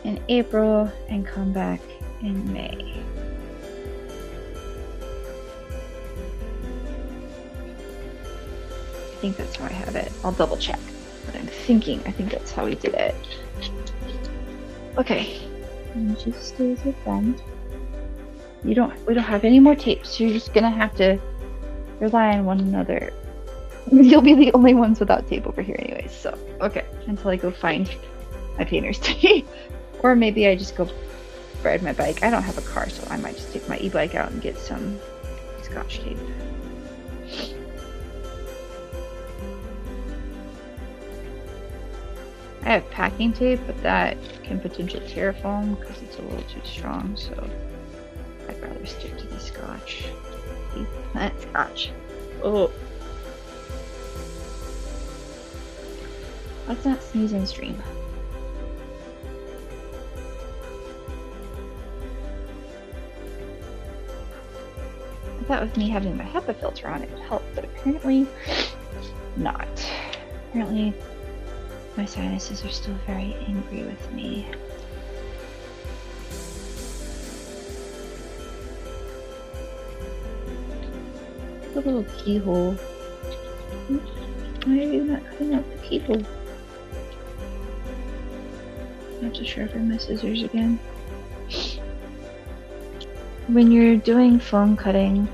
in April and come back in May. I think that's how I have it. I'll double check, but I think that's how we did it. Okay, and she stays with them. We don't have any more tape, so you're just gonna have to rely on one another. You'll be the only ones without tape over here anyways, so okay, until I go find my painter's tape. Or maybe I just go ride my bike. I don't have a car, so I might just take my e-bike out and get some Scotch tape. I have packing tape, but that can potentially tear foam because it's a little too strong, so I'd rather stick to the Scotch tape. That's Scotch. Oh. Let's not sneeze in stream. I thought with me having my HEPA filter on it would help, but apparently not. Apparently my sinuses are still very angry with me. A little keyhole. Why are you not cutting out the keyhole? I have to sharpen my scissors again. When you're doing foam cutting,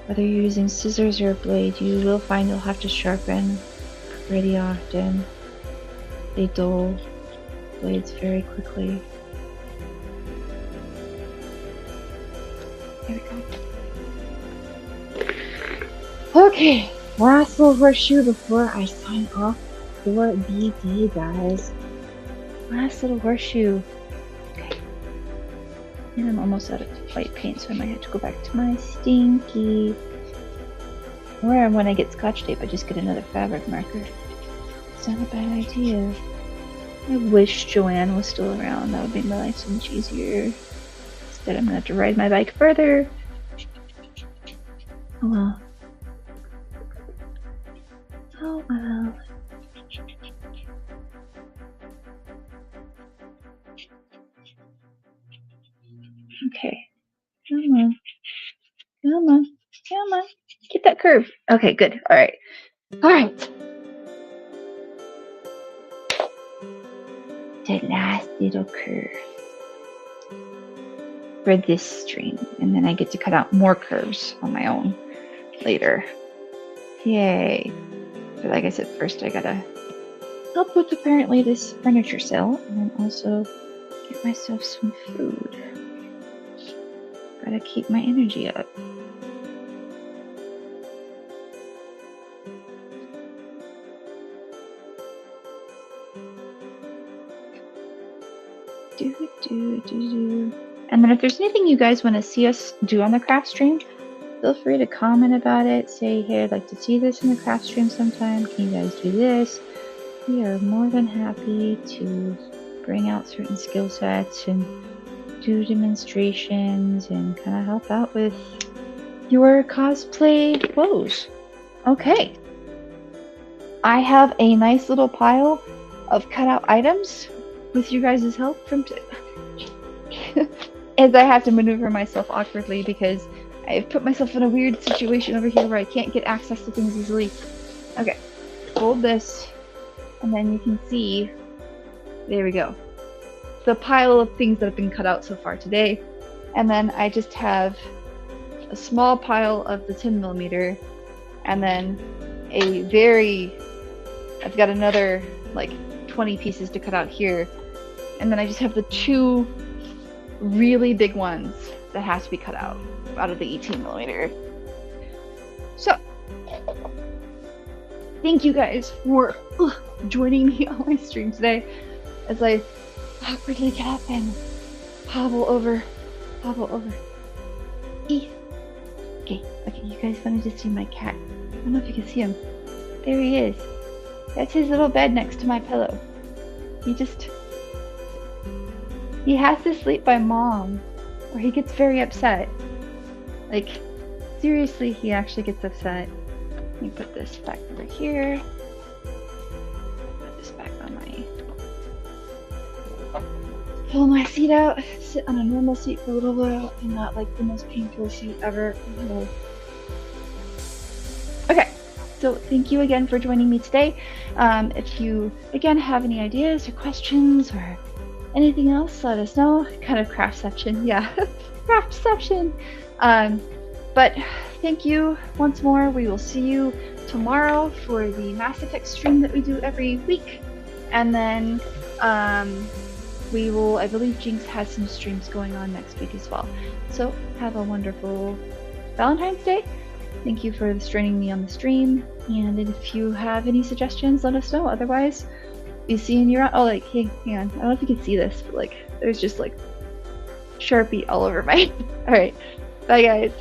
whether you're using scissors or a blade, you will find you'll have to sharpen pretty often. They dull blades very quickly. There we go. Okay, last little horseshoe before I sign off for the day, guys. Last little horseshoe. Okay. And I'm almost out of white paint, so I might have to go back to my stinky. Or when I get Scotch tape, I just get another fabric marker. It's not a bad idea. I wish Joanne was still around. That would make my life so much easier. Instead, I'm gonna have to ride my bike further. Oh well. Oh well. Okay. Come on. Come on. Come on. Get that curve. Okay, good. Alright. Alright. The last little curve for this stream. And then I get to cut out more curves on my own later. Yay. But like I said, first I gotta help with apparently this furniture sale. And then also get myself some food. Gotta keep my energy up. Do And then if there's anything you guys want to see us do on the craft stream, feel free to comment about it. Say, hey, I'd like to see this in the craft stream sometime. Can you guys do this? We are more than happy to bring out certain skill sets and do demonstrations and kind of help out with your cosplay woes. Okay. I have a nice little pile of cutout items with you guys' help from as I have to maneuver myself awkwardly because I've put myself in a weird situation over here where I can't get access to things easily. Okay, hold this, and then you can see, there we go, the pile of things that have been cut out so far today. And then I just have a small pile of the 10mm, and then I've got another like 20 pieces to cut out here, and then I just have the 2 really big ones that has to be cut out of the 18mm. So thank you guys for joining me on my stream today as I awkwardly get up and hobble over. Okay, you guys wanted to see my cat. I don't know if you can see him. There he is. That's his little bed next to my pillow. He has to sleep by mom, or he gets very upset. Like, seriously, he actually gets upset. Let me put this back over here. Put this back on pull my seat out, sit on a normal seat for a little while, and not like the most painful seat ever. Okay, so thank you again for joining me today. If you, again, have any ideas or questions or anything else, let us know. Kind of craftception, yeah. Craftception. But thank you once more. We will see you tomorrow for the Mass Effect stream that we do every week. And then we will, I believe Jinx has some streams going on next week as well. So have a wonderful Valentine's Day. Thank you for joining me on the stream. And if you have any suggestions, let us know. Otherwise, be seeing you around. Oh, like, hang on. I don't know if you can see this, but like, there's just like Sharpie all over my. Alright. Bye, guys.